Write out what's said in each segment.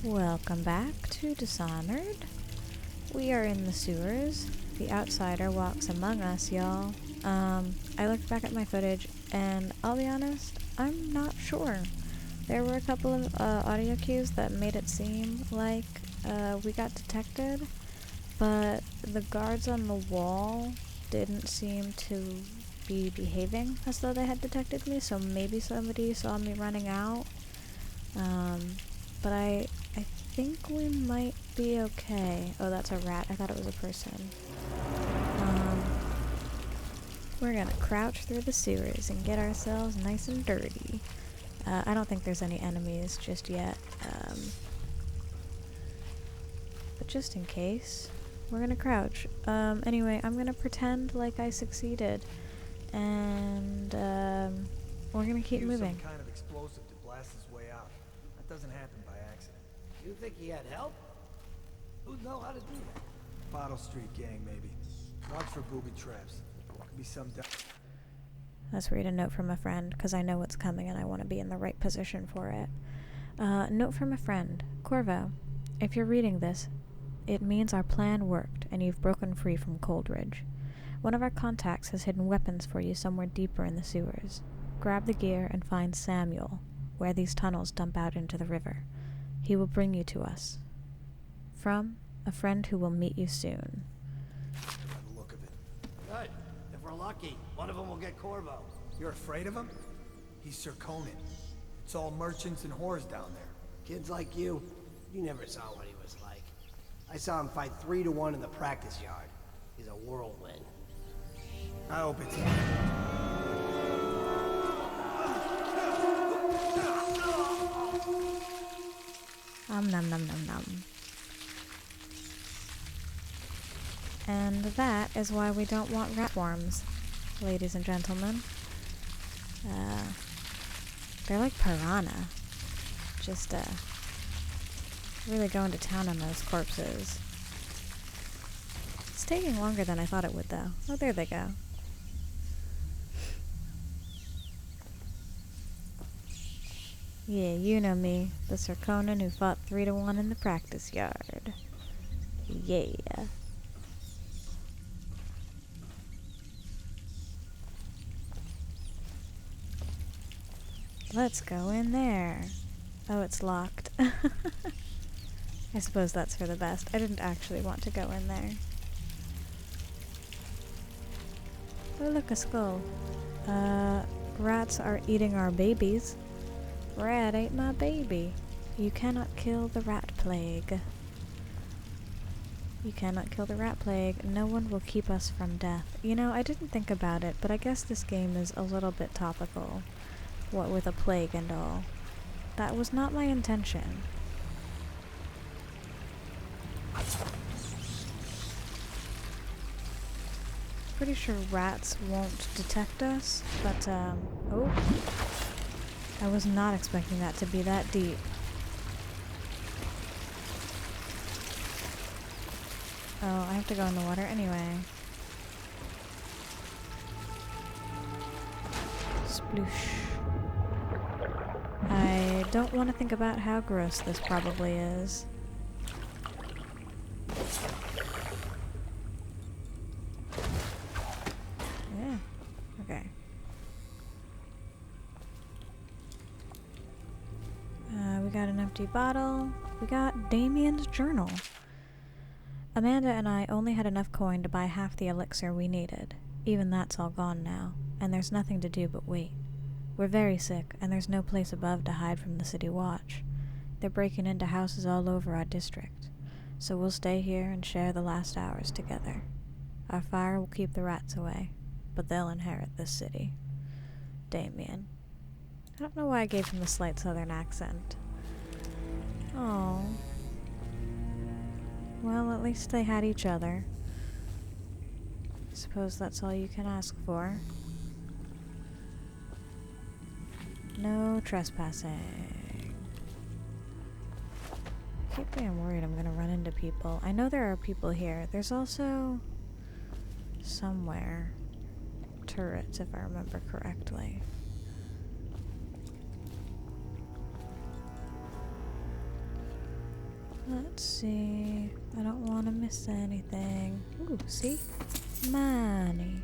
Welcome back to Dishonored. We are in the sewers. The outsider walks among us, y'all. I looked back at my footage, and I'll be honest, I'm not sure. There were a couple of audio cues that made it seem like we got detected, but the guards on the wall didn't seem to be behaving as though they had detected me, so maybe somebody saw me running out. But I think we might be okay. Oh, that's a rat. I thought it was a person. We're gonna crouch through the sewers and get ourselves nice and dirty. I don't think there's any enemies just yet. But just in case, we're gonna crouch. Anyway, I'm gonna pretend like I succeeded. And, we're gonna keep moving. Some kind of explosive to blast his way out. That doesn't happen by accident. You think he had help? Who'd know how to do that? Bottle Street gang, maybe. Watch for booby traps. Could be some. Let's read a note from a friend, because I know what's coming and I want to be in the right position for it. Note from a friend. Corvo, if you're reading this, it means our plan worked and you've broken free from Coldridge. One of our contacts has hidden weapons for you somewhere deeper in the sewers. Grab the gear and find Samuel, where these tunnels dump out into the river. He will bring you to us. From a friend who will meet you soon. By the look of it. Good. If we're lucky, one of them will get Corvo. You're afraid of him? He's Sir Conan. It's all merchants and whores down there. Kids like you never saw what he was like. I saw him fight 3-1 in the practice yard. He's a whirlwind. I hope it's him. Nom nom nom nom. And that is why we don't want rat worms, ladies and gentlemen. They're like piranha. Just, really going to town on those corpses. It's taking longer than I thought it would, though. Oh, there they go. Yeah, you know me, the Sir Conan who fought 3-1 in the practice yard. Yeah. Let's go in there. Oh, it's locked. I suppose that's for the best. I didn't actually want to go in there. Oh, look, a skull. Rats are eating our babies. Rat ate my baby. You cannot kill the rat plague. You cannot kill the rat plague. No one will keep us from death. You know, I didn't think about it, but I guess this game is a little bit topical. What with a plague and all. That was not my intention. Pretty sure rats won't detect us, but, oh. I was not expecting that to be that deep. Oh, I have to go in the water anyway. Sploosh. I don't want to think about how gross this probably is. Yeah, okay. We got an empty bottle. We got Damien's journal. Amanda and I only had enough coin to buy half the elixir we needed. Even that's all gone now, and there's nothing to do but wait. We're very sick, and there's no place above to hide from the city watch. They're breaking into houses all over our district, so we'll stay here and share the last hours together. Our fire will keep the rats away, but they'll inherit this city. Damien. I don't know why I gave him the slight southern accent. Oh. Well, at least they had each other. I suppose that's all you can ask for. No trespassing. I keep being worried I'm gonna run into people. I know there are people here. There's also somewhere turrets, if I remember correctly. Let's see. I don't want to miss anything. Ooh, see? Money.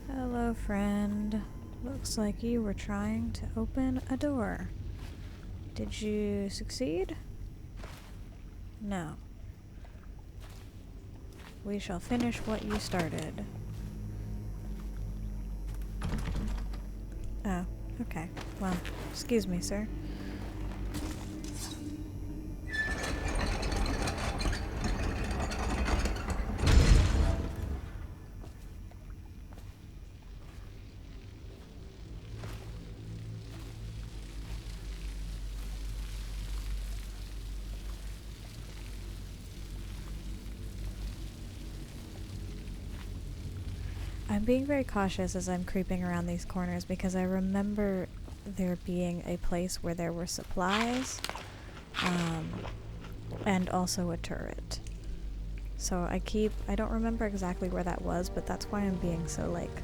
Hello, friend. Looks like you were trying to open a door. Did you succeed? No. We shall finish what you started. Oh, okay. Well, excuse me, sir. I'm being very cautious as I'm creeping around these corners because I remember there being a place where there were supplies, and also a turret. So I don't remember exactly where that was, but that's why I'm being so, like,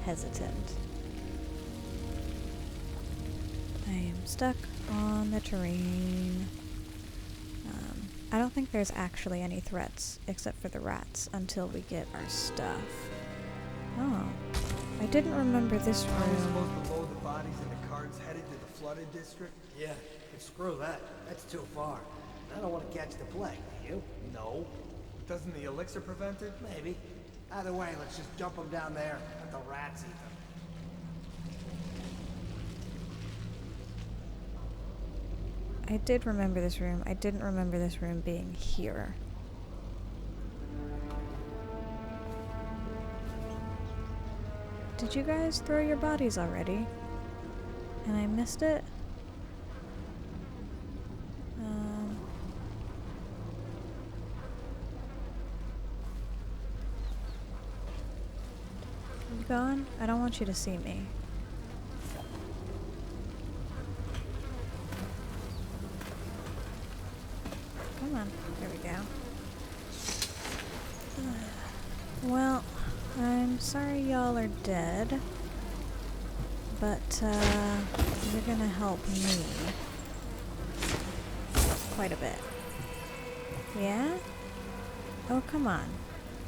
hesitant. I am stuck on the terrain. I don't think there's actually any threats, except for the rats, until we get our stuff. Oh, I didn't remember this Are we room. supposed to load the bodies in the carts headed to the flooded district? Yeah, but screw that. That's too far. I don't want to catch the plague, do you? No. Doesn't the elixir prevent it? Maybe. Either way, let's just dump them down there. Let the rats eat them. I did remember this room. I didn't remember this room being here. Did you guys throw your bodies already? And I missed it? You gone? I don't want you to see me. Come on. There we go. Well, I'm sorry y'all are dead, but you're gonna help me quite a bit. Yeah? Oh, come on.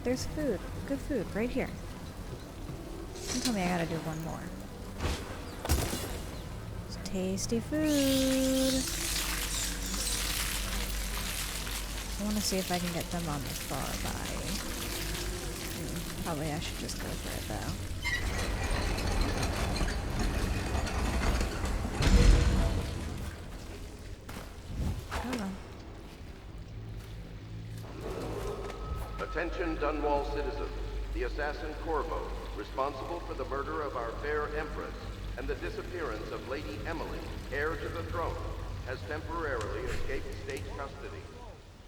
There's food. Good food right here. Don't tell me I gotta do one more. It's tasty food. I want to see if I can get them on the far by. Probably I should just go for it though. Come on. Attention Dunwall citizens. The assassin Corvo, responsible for the murder of our fair Empress and the disappearance of Lady Emily, heir to the throne, has temporarily escaped state custody.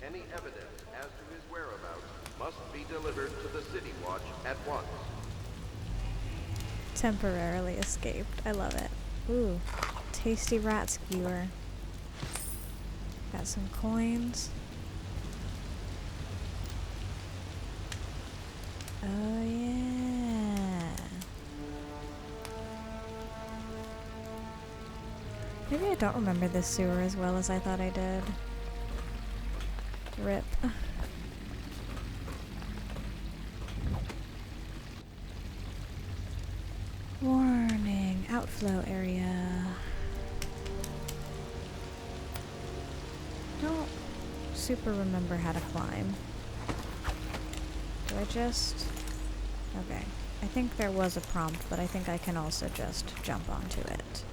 Any evidence as to his whereabouts must be delivered to the City Watch at once. Temporarily escaped. I love it. Ooh, tasty rat skewer. Got some coins. Oh yeah. Maybe I don't remember this sewer as well as I thought I did. Rip. Warning, outflow area. Don't super remember how to climb. Do I just... Okay. I think there was a prompt, but I think I can also just jump onto it.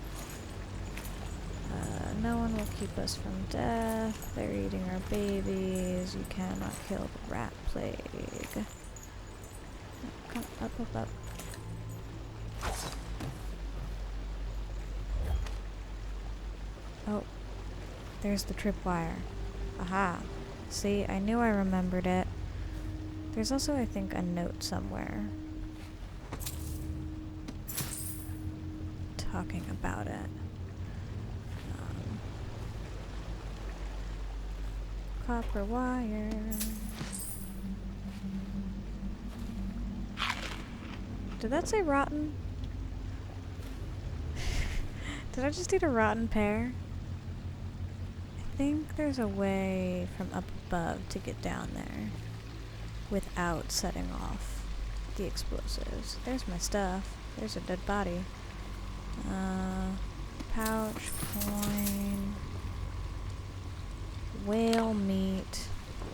No one will keep us from death. They're eating our babies. You cannot kill the rat plague. Come up, up, up. Oh, there's the tripwire. Aha. See, I knew I remembered it. There's also, I think, a note somewhere talking about it. Copper wire. Did that say rotten? Did I just eat a rotten pear? I think there's a way from up above to get down there without setting off the explosives. There's my stuff. There's a dead body. Pouch, coin, whale meat.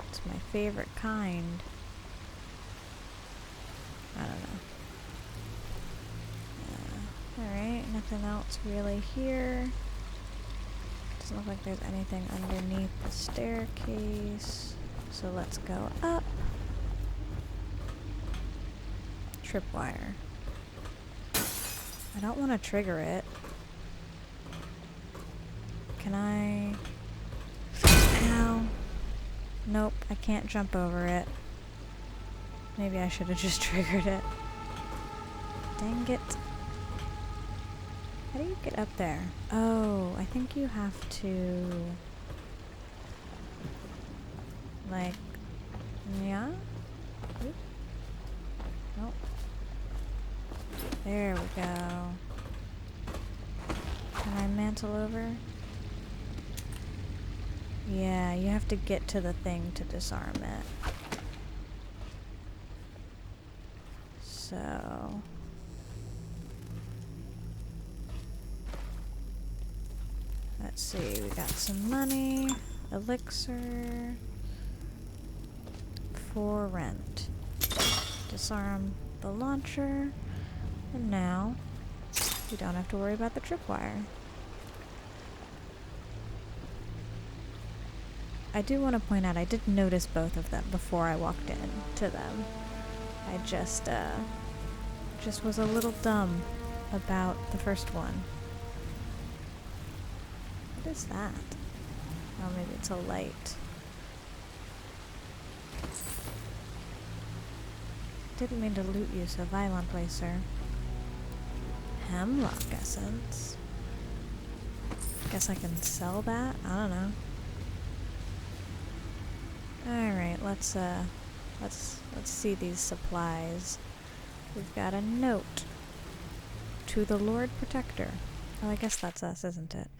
It's my favorite kind. I don't know. Alright, nothing else really here. Doesn't look like there's anything underneath the staircase. So let's go up. Tripwire. I don't want to trigger it. Can I? Ow. Nope, I can't jump over it. Maybe I should have just triggered it. Dang it. How do you get up there? Oh, I think you have to... like... yeah? Oop. Nope. There we go. Can I mantle over? Yeah, you have to get to the thing to disarm it. So... let's see, we got some money, elixir, for rent. Disarm the launcher, and now we don't have to worry about the tripwire. I do want to point out I did notice both of them before I walked in to them. I just was a little dumb about the first one. What is that? Oh, maybe it's a light. Didn't mean to loot you so violently, sir. Hemlock essence. Guess I can sell that? I don't know. Alright, let's see these supplies. We've got a note. To the Lord Protector. Oh, I guess that's us, isn't it?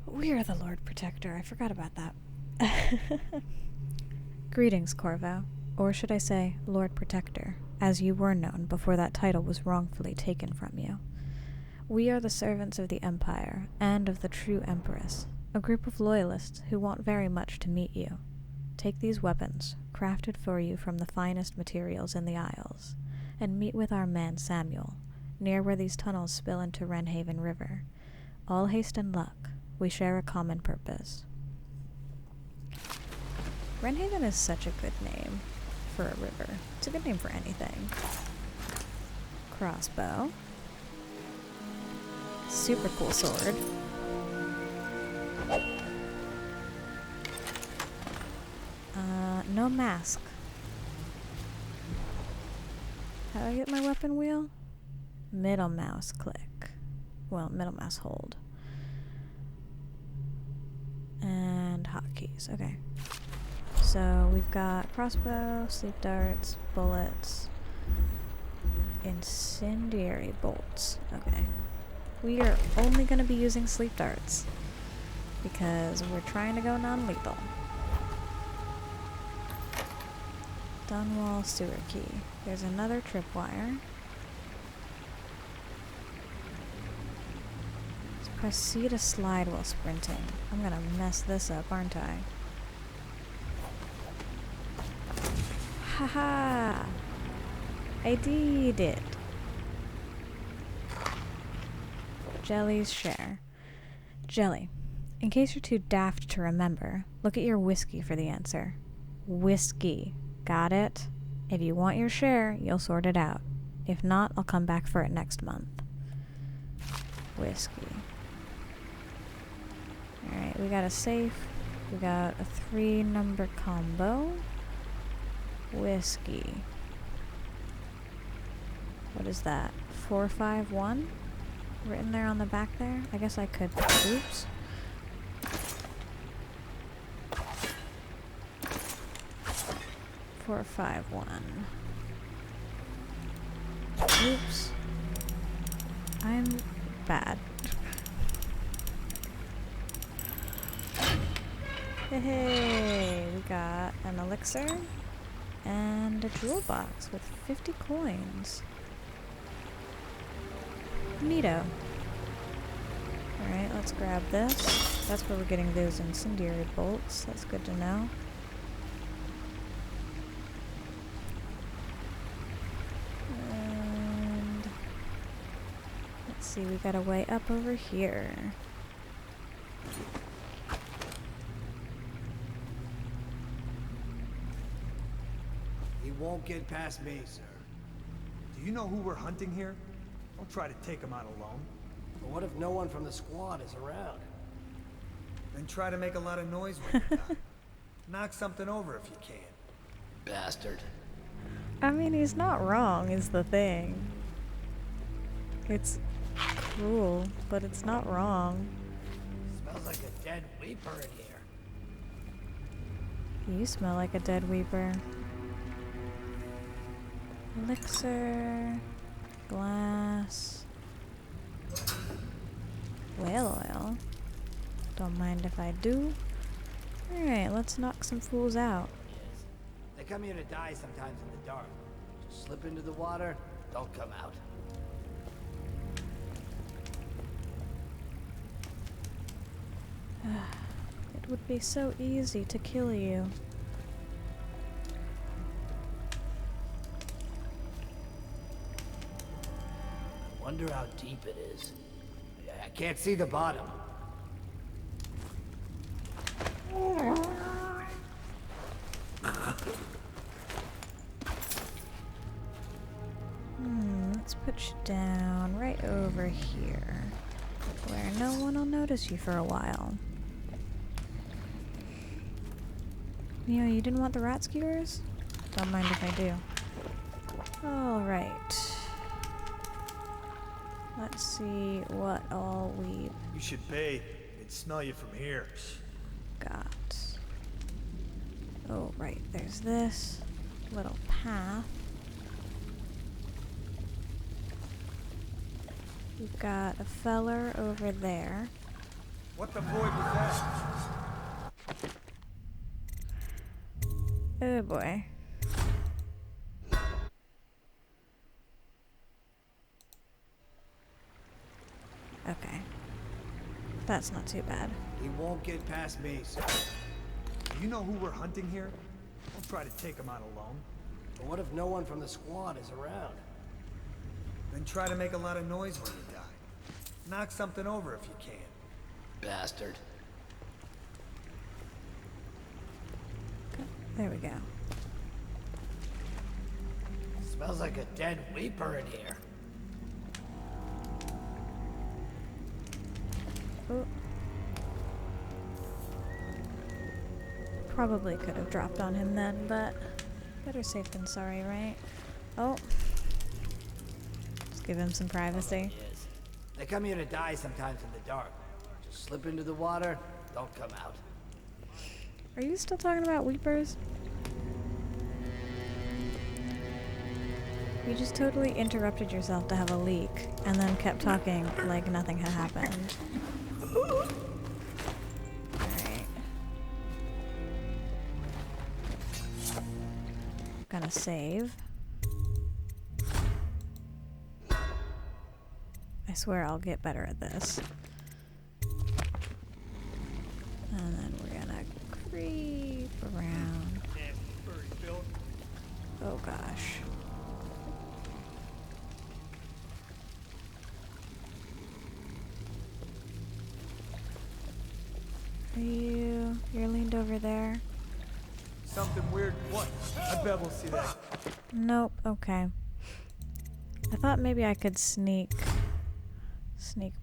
We are the Lord Protector. I forgot about that. Greetings, Corvo. Or should I say, Lord Protector, as you were known before that title was wrongfully taken from you. We are the servants of the Empire, and of the true Empress, a group of loyalists who want very much to meet you. Take these weapons, crafted for you from the finest materials in the Isles, and meet with our man Samuel, near where these tunnels spill into Wrenhaven River. All haste and luck. We share a common purpose. Wrenhaven is such a good name for a river. It's a good name for anything. Crossbow. Super cool sword. No mask. How do I get my weapon wheel? Middle mouse click. Well, middle mouse hold. And hotkeys. Okay. So we've got crossbow, sleep darts, bullets, incendiary bolts. Okay. We are only going to be using sleep darts because we're trying to go non-lethal. Dunwall sewer key. There's another tripwire. Press C to slide while sprinting. I'm gonna mess this up, aren't I? Haha! I did it! Jelly's share. Jelly. In case you're too daft to remember, look at your whiskey for the answer. Whiskey. Got it? If you want your share, you'll sort it out. If not, I'll come back for it next month. Whiskey. Alright, we got a safe. We got a 3-number combo. Whiskey. What is that? 451? Written there on the back there? I guess I could. Oops. Four, 5, 1. Oops. I'm bad. Hey, we got an elixir and a jewel box with 50 coins. Neato. Alright, let's grab this. That's where we're getting those incendiary bolts. That's good to know. And let's see, we got a way up over here. He won't get past me, sir. Do you know who we're hunting here? Don't try to take him out alone. But what if no one from the squad is around? Then try to make a lot of noise when you're done. Knock something over if you can. Bastard. I mean, he's not wrong, is the thing. It's cruel, but it's not wrong. Smells like a dead weeper in here. You smell like a dead weeper. Elixir, glass, whale oil. Don't mind if I do. Alright, let's knock some fools out. Yes. They come here to die sometimes in the dark. Just slip into the water, don't come out. It would be so easy to kill you. Wonder how deep it is. I can't see the bottom. Let's put you down right over here, where no one will notice you for a while. You know, you didn't want the rat skewers? Don't mind if I do. Alright. Let's see what all we You should bathe. They'd smell you from here. got. Oh, right, there's this little path. We've got a feller over there. What the void was that? Oh boy. Okay. That's not too bad. He won't get past me, sir. Do you know who we're hunting here? Don't try to take him out alone. But what if no one from the squad is around? Then try to make a lot of noise when you die. Knock something over if you can. Bastard. There we go. Smells like a dead weeper in here. Oh. Probably could have dropped on him then, but better safe than sorry, right? Oh. Just give him some privacy. Yes. They come here to die sometimes in the dark. Just slip into the water, don't come out. Are you still talking about weepers? You just totally interrupted yourself to have a leak, and then kept talking like nothing had happened. Alright. Gonna save. I swear I'll get better at this. And then we're gonna creep around. Oh gosh. You're leaned over there? Something weird. What? I bet we'll see that. Nope, okay. I thought maybe I could sneak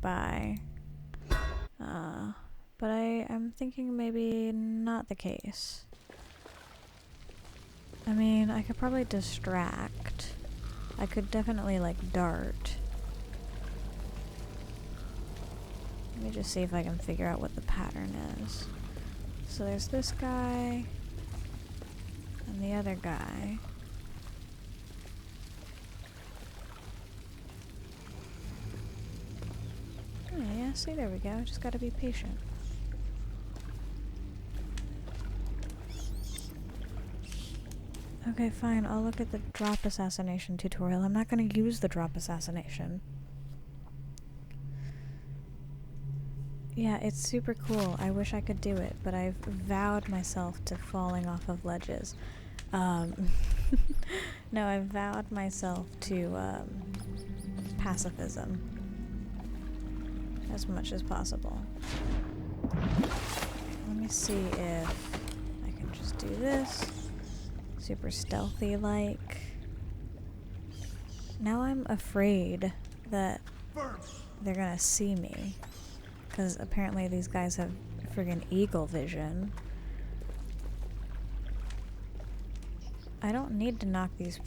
by. But I'm thinking maybe not the case. I mean, I could probably distract. I could definitely, like, dart. Let me just see if I can figure out what the pattern is. So there's this guy, and the other guy. Oh yeah, see, there we go. Just gotta be patient. Okay, fine. I'll look at the drop assassination tutorial. I'm not gonna use the drop assassination. Yeah, it's super cool. I wish I could do it, but I've vowed myself to falling off of ledges. No, I've vowed myself to pacifism as much as possible. Let me see if I can just do this. Super stealthy like. Now I'm afraid that they're gonna see me. Because apparently these guys have friggin' eagle vision. I don't need to knock these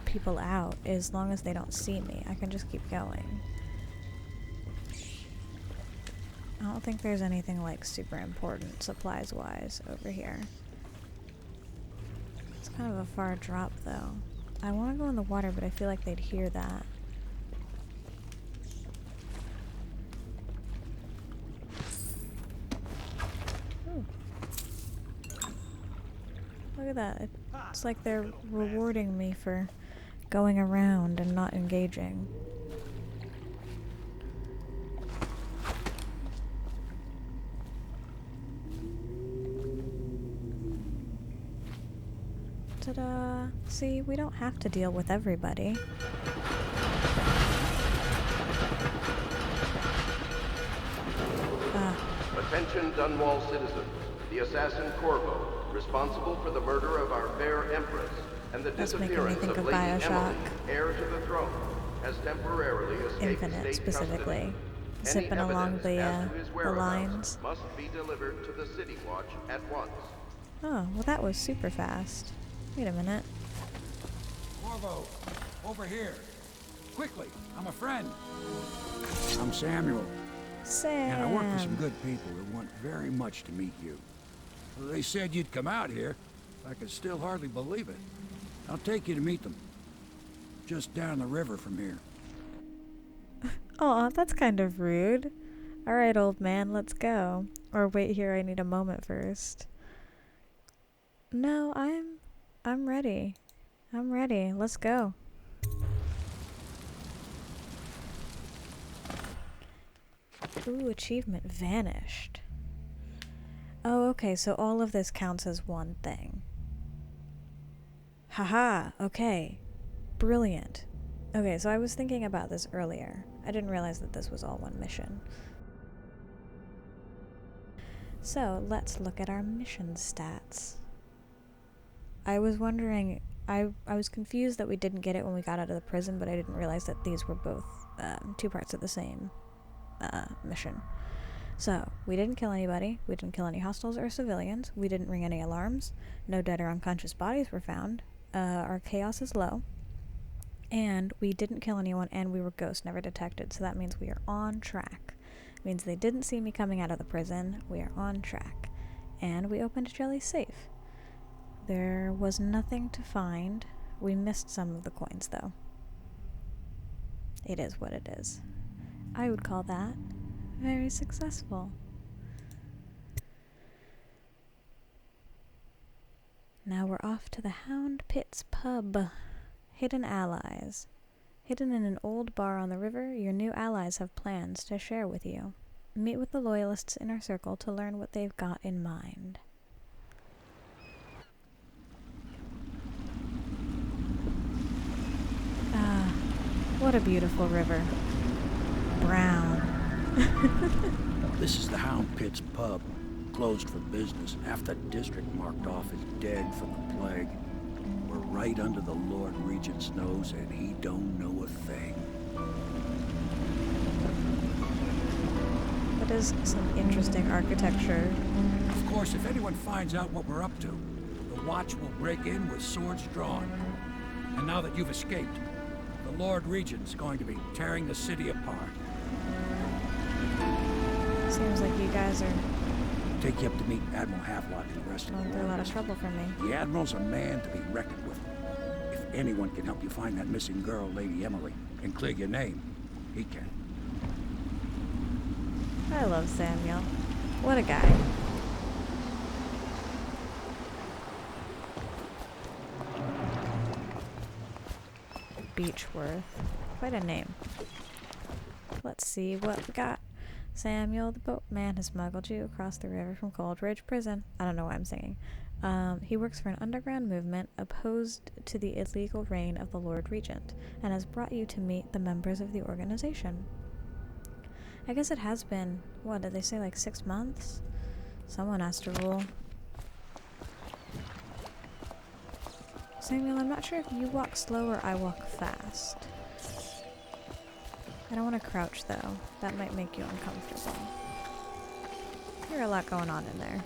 people out as long as they don't see me. I can just keep going. I don't think there's anything like super important supplies-wise over here. It's kind of a far drop though. I want to go in the water, but I feel like they'd hear that. Ooh. Look at that. It's like they're rewarding me for going around and not engaging. Ta-da! See, we don't have to deal with everybody. Attention Dunwall citizens. The assassin Corvo, responsible for the murder of our fair empress and the That's making me disappearance think of of Lady Bioshock. Emily, heir to the throne, has temporarily escaped Infinite, state specifically. custody. Zipping Any along evidence as to the his whereabouts lines. must be delivered to the City Watch at once. Oh, well that was super fast. Wait a minute. Corvo, over here. Quickly, I'm a friend. I'm Samuel, Sam! and I work with some good people who want very much to meet you. They said you'd come out here. I can still hardly believe it. I'll take you to meet them. Just down the river from here. Aw, that's kind of rude. Alright, old man, let's go. Or wait here, I need a moment first. No, I'm ready. I'm ready. Let's go. Ooh, achievement vanished. Oh, okay, so all of this counts as one thing. Haha, okay. Brilliant. Okay, so I was thinking about this earlier. I didn't realize that this was all one mission. So, let's look at our mission stats. I was wondering, I was confused that we didn't get it when we got out of the prison, but I didn't realize that these were both two parts of the same mission. So, we didn't kill anybody, we didn't kill any hostiles or civilians, we didn't ring any alarms, no dead or unconscious bodies were found, our chaos is low, and we didn't kill anyone, and we were ghost never detected, so that means we are on track. It means they didn't see me coming out of the prison, we are on track. And we opened Jelly's safe. There was nothing to find. We missed some of the coins, though. It is what it is. I would call that very successful. Now we're off to the Hound Pits pub. Hidden allies. Hidden in an old bar on the river, your new allies have plans to share with you. Meet with the loyalists in our circle to learn what they've got in mind. Ah, what a beautiful river. Brown. This is the Hound Pits pub, closed for business. Half the district marked off as dead from the plague. We're right under the Lord Regent's nose, and he don't know a thing. That is some interesting architecture. Of course, if anyone finds out what we're up to, the Watch will break in with swords drawn. And now that you've escaped, the Lord Regent's going to be tearing the city apart. Seems like you guys are Take you up to meet Admiral Havelock and the rest of the going through a lot of warriors. trouble for me. The Admiral's a man to be reckoned with. If anyone can help you find that missing girl, Lady Emily, and clear your name, he can. I love Samuel. What a guy. Beechworth. Quite a name. Let's see what we got. Samuel the boatman has smuggled you across the river from Coldridge Prison. I don't know why I'm singing. He works for an underground movement opposed to the illegal reign of the Lord Regent, and has brought you to meet the members of the organization. I guess it has been, what did they say, like 6 months? Someone has to rule. Samuel, I'm not sure if you walk slow or I walk fast. I don't want to crouch though. That might make you uncomfortable. There's a lot going on in there.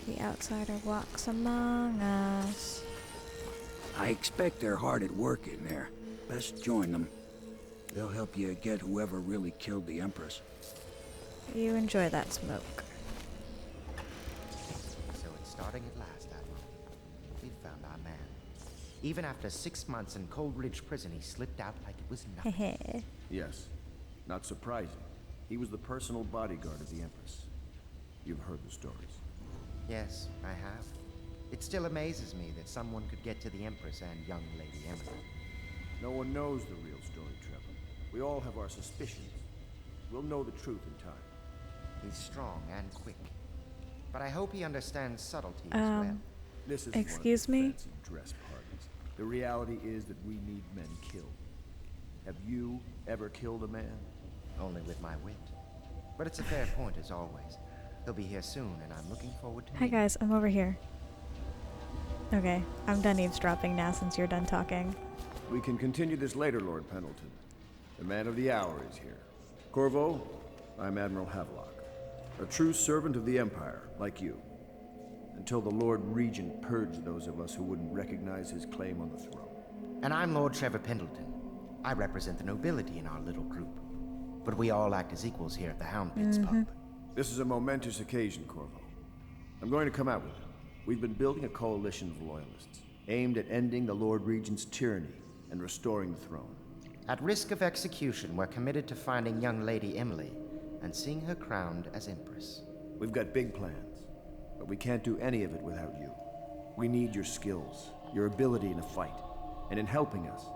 The outsider walks among us. I expect they're hard at work in there. Best join them. They'll help you get whoever really killed the Empress. You enjoy that smoke. So it's starting at last, Admiral. We've found our man. Even after 6 months in Coldridge Prison, he slipped out like it was nothing. Hehe. Yes. Not surprising. He was the personal bodyguard of the Empress. You've heard the stories. Yes, I have. It still amazes me that someone could get to the Empress and young Lady Emily. No one knows the real story, Trevor. We all have our suspicions. We'll know the truth in time. He's strong and quick. But I hope he understands subtlety as well. This is Excuse one of me? the fancy dress parties. The reality is that we need men killed. Have you ever killed a man? Only with my wit. But it's a fair point as always. He'll be here soon, and I'm looking forward to Hi meeting guys, I'm over here. Okay, I'm done eavesdropping now since you're done talking. We can continue this later, Lord Pendleton. The man of the hour is here. Corvo, I'm Admiral Havelock. A true servant of the Empire, like you. Until the Lord Regent purged those of us who wouldn't recognize his claim on the throne. And I'm Lord Trevor Pendleton. I represent the nobility in our little group. But we all act as equals here at the Hound Pits pub. This is a momentous occasion, Corvo. I'm going to come out with it. We've been building a coalition of loyalists, aimed at ending the Lord Regent's tyranny and restoring the throne. At risk of execution, we're committed to finding young Lady Emily and seeing her crowned as Empress. We've got big plans, but we can't do any of it without you. We need your skills, your ability in a fight, and in helping us,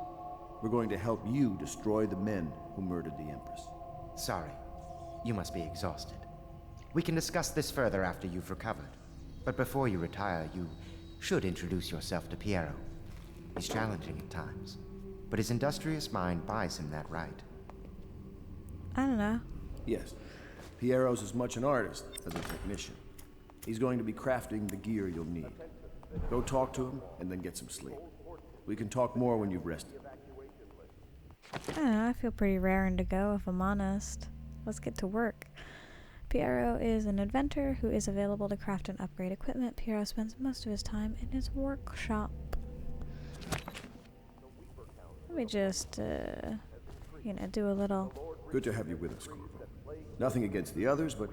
we're going to help you destroy the men who murdered the Empress. Sorry, you must be exhausted. We can discuss this further after you've recovered. But before you retire, you should introduce yourself to Piero. He's challenging at times, but his industrious mind buys him that right. I don't know. Yes, Piero's as much an artist as a technician. He's going to be crafting the gear you'll need. Go talk to him, and then get some sleep. We can talk more when you've rested. I don't know, I feel pretty raring to go if I'm honest. Let's get to work. Piero is an inventor who is available to craft and upgrade equipment. Piero spends most of his time in his workshop. Let me just, do a little... Good to have you with us, Corvo. Nothing against the others, but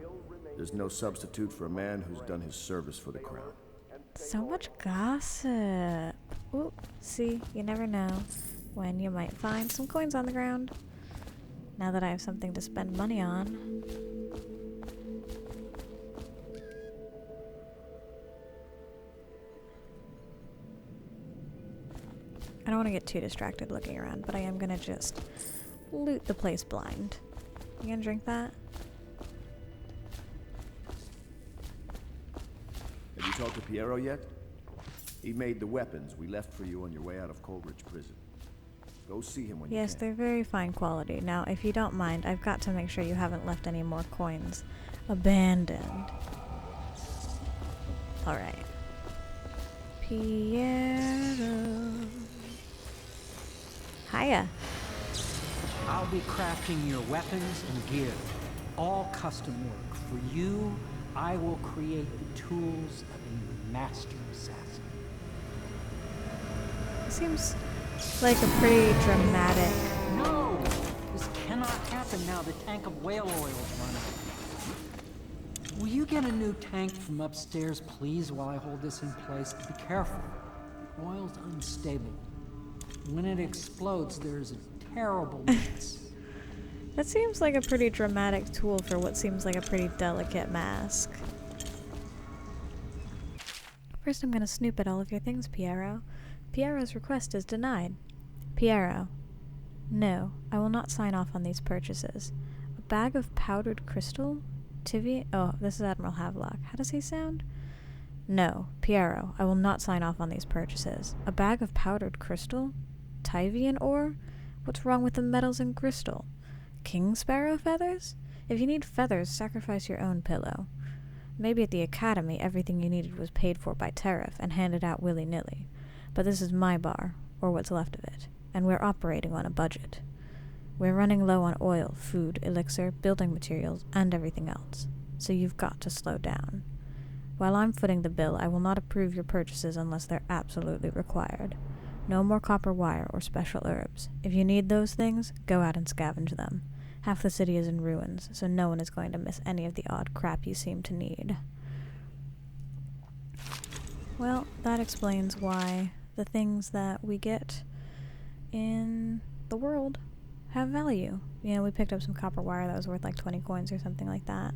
there's no substitute for a man who's done his service for the crown. So much gossip. Ooh, see, you never know when you might find some coins on the ground. Now that I have something to spend money on. I don't want to get too distracted looking around, but I am gonna just loot the place blind. You gonna drink that? Have you talked to Piero yet? He made the weapons we left for you on your way out of Coldridge Prison. Go see him when you Yes, can. they're very fine quality. Now, if you don't mind, I've got to make sure you haven't left any more coins abandoned. Alright. Piero. Hiya. I'll be crafting your weapons and gear. All custom work. For you, I will create the tools of a master assassin. Seems like a pretty dramatic... No! This cannot happen now the tank of whale oil is run out. Will you get a new tank from upstairs, please, while I hold this in place? Be careful. The oil's unstable. When it explodes, there's a terrible mess. That seems like a pretty dramatic tool for what seems like a pretty delicate mask. First, I'm gonna snoop at all of your things, Piero. Piero's request is denied. Piero. No, I will not sign off on these purchases. A bag of powdered crystal? Oh, this is Admiral Havelock. How does he sound? No, Piero, I will not sign off on these purchases. A bag of powdered crystal? Tyvian ore? What's wrong with the metals and crystal? King sparrow feathers? If you need feathers, sacrifice your own pillow. Maybe at the academy everything you needed was paid for by tariff and handed out willy-nilly. But this is my bar, or what's left of it, and we're operating on a budget. We're running low on oil, food, elixir, building materials, and everything else. So you've got to slow down. While I'm footing the bill, I will not approve your purchases unless they're absolutely required. No more copper wire or special herbs. If you need those things, go out and scavenge them. Half the city is in ruins, so no one is going to miss any of the odd crap you seem to need. Well, that explains why the things that we get in the world have value. You know, we picked up some copper wire that was worth like 20 coins or something like that.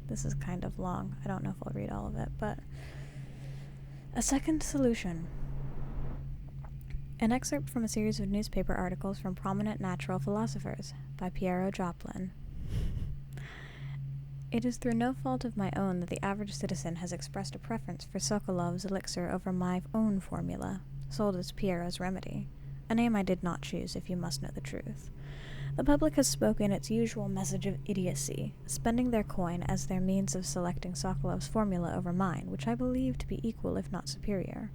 This is kind of long. I don't know if I'll read all of it, but... A second solution. An excerpt from a series of newspaper articles from prominent natural philosophers by Piero Joplin. It is through no fault of my own that the average citizen has expressed a preference for Sokolov's elixir over my own formula, sold as Piero's remedy, a name I did not choose if you must know the truth. The public has spoken its usual message of idiocy, spending their coin as their means of selecting Sokolov's formula over mine, which I believe to be equal if not superior.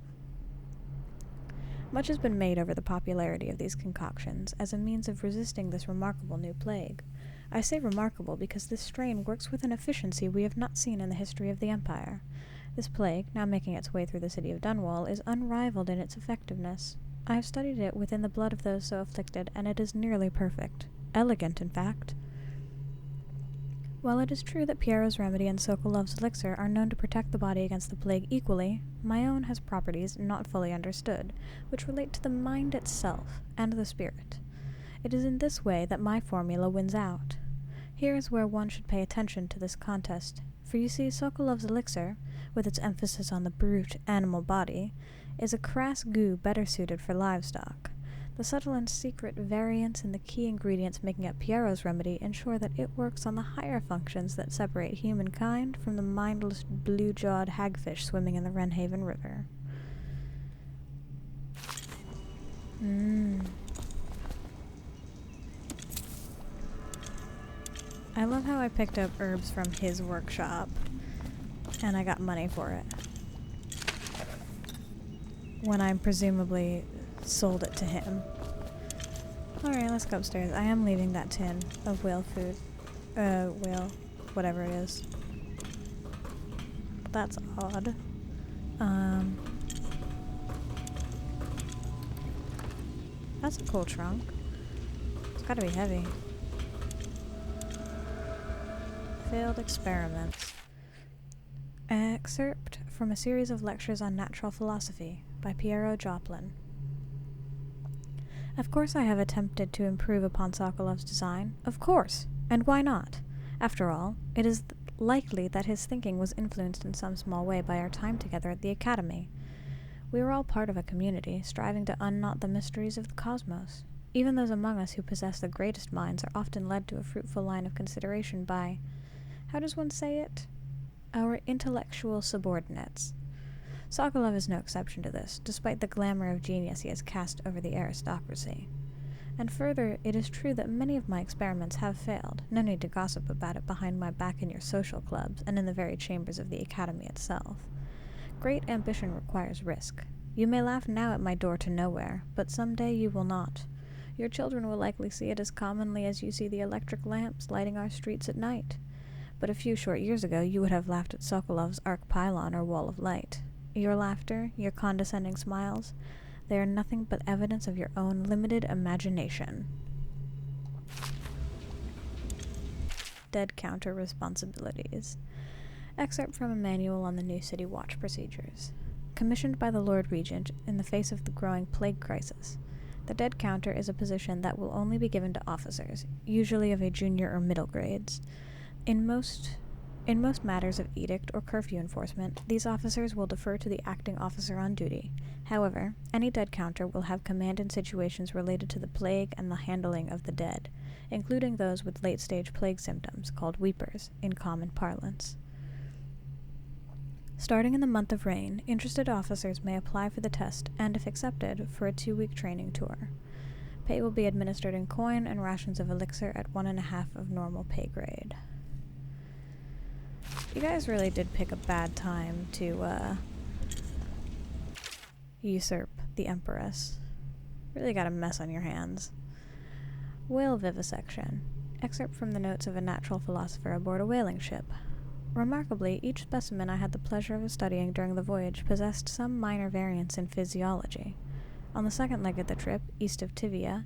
Much has been made over the popularity of these concoctions as a means of resisting this remarkable new plague. I say remarkable because this strain works with an efficiency we have not seen in the history of the Empire. This plague, now making its way through the city of Dunwall, is unrivaled in its effectiveness. I have studied it within the blood of those so afflicted, and it is nearly perfect. Elegant, in fact. While it is true that Piero's remedy and Sokolov's elixir are known to protect the body against the plague equally, my own has properties not fully understood, which relate to the mind itself and the spirit. It is in this way that my formula wins out. Here is where one should pay attention to this contest, for you see Sokolov's elixir, with its emphasis on the brute animal body, is a crass goo better suited for livestock. The subtle and secret variants in the key ingredients making up Piero's remedy ensure that it works on the higher functions that separate humankind from the mindless blue-jawed hagfish swimming in the Wrenhaven River. I love how I picked up herbs from his workshop, and I got money for it. When I presumably sold it to him. Alright, let's go upstairs. I am leaving that tin of whale food. Whale, whatever it is. That's odd. That's a cool trunk. It's gotta be heavy. Failed experiments. Excerpt from a series of lectures on natural philosophy by Piero Joplin. Of course I have attempted to improve upon Sokolov's design. Of course! And why not? After all, it is likely that his thinking was influenced in some small way by our time together at the Academy. We were all part of a community, striving to unknot the mysteries of the cosmos. Even those among us who possess the greatest minds are often led to a fruitful line of consideration by, how does one say it? Our intellectual subordinates. Sokolov is no exception to this, despite the glamour of genius he has cast over the aristocracy. And further, it is true that many of my experiments have failed. No need to gossip about it behind my back in your social clubs, and in the very chambers of the Academy itself. Great ambition requires risk. You may laugh now at my door to nowhere, but some day you will not. Your children will likely see it as commonly as you see the electric lamps lighting our streets at night. But a few short years ago you would have laughed at Sokolov's arc pylon or wall of light. Your laughter, your condescending smiles, they are nothing but evidence of your own limited imagination. Dead counter responsibilities. Excerpt from a manual on the new city watch procedures. Commissioned by the Lord Regent in the face of the growing plague crisis. The dead counter is a position that will only be given to officers, usually of a junior or middle grades. In most In most matters of edict or curfew enforcement, these officers will defer to the acting officer on duty. However, any dead counter will have command in situations related to the plague and the handling of the dead, including those with late-stage plague symptoms, called weepers, in common parlance. Starting in the month of rain, interested officers may apply for the test and, if accepted, for a 2-week training tour. Pay will be administered in coin and rations of elixir at 1.5 of normal pay grade. You guys really did pick a bad time to, usurp the Empress. Really got a mess on your hands. Whale vivisection. Excerpt from the notes of a natural philosopher aboard a whaling ship. Remarkably, each specimen I had the pleasure of studying during the voyage possessed some minor variance in physiology. On the second leg of the trip, east of Tivia,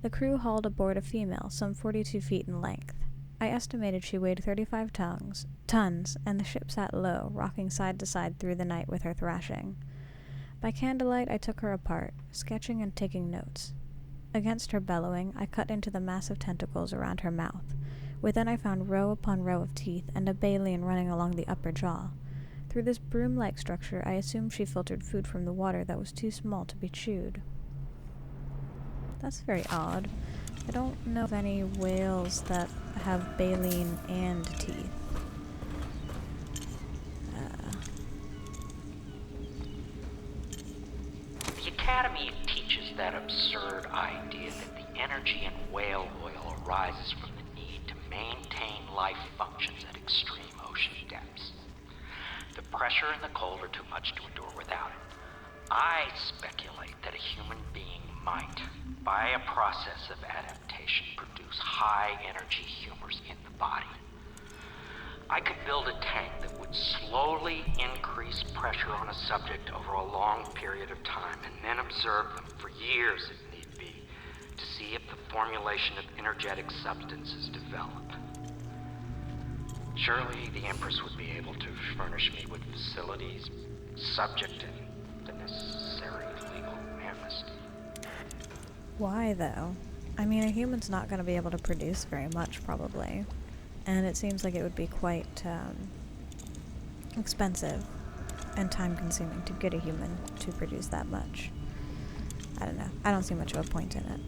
the crew hauled aboard a female some 42 feet in length. I estimated she weighed 35 tons, and the ship sat low, rocking side to side through the night with her thrashing. By candlelight I took her apart, sketching and taking notes. Against her bellowing, I cut into the massive tentacles around her mouth. Within I found row upon row of teeth and a baleen running along the upper jaw. Through this broom-like structure I assumed she filtered food from the water that was too small to be chewed. That's very odd. I don't know of any whales that have baleen and teeth. The Academy teaches that absurd idea that the energy in whale oil arises from the need to maintain life functions at extreme ocean depths. The pressure and the cold are too much to endure without it. I speculate that a human being might, by a process of adaptation, produce high-energy humors in the body. I could build a tank that would slowly increase pressure on a subject over a long period of time and then observe them for years if need be to see if the formulation of energetic substances develop. Surely the Empress would be able to furnish me with facilities subject to the necessary legal amnesty. Why, though? I mean, a human's not going to be able to produce very much, probably. And it seems like it would be quite expensive and time-consuming to get a human to produce that much. I don't know. I don't see much of a point in it.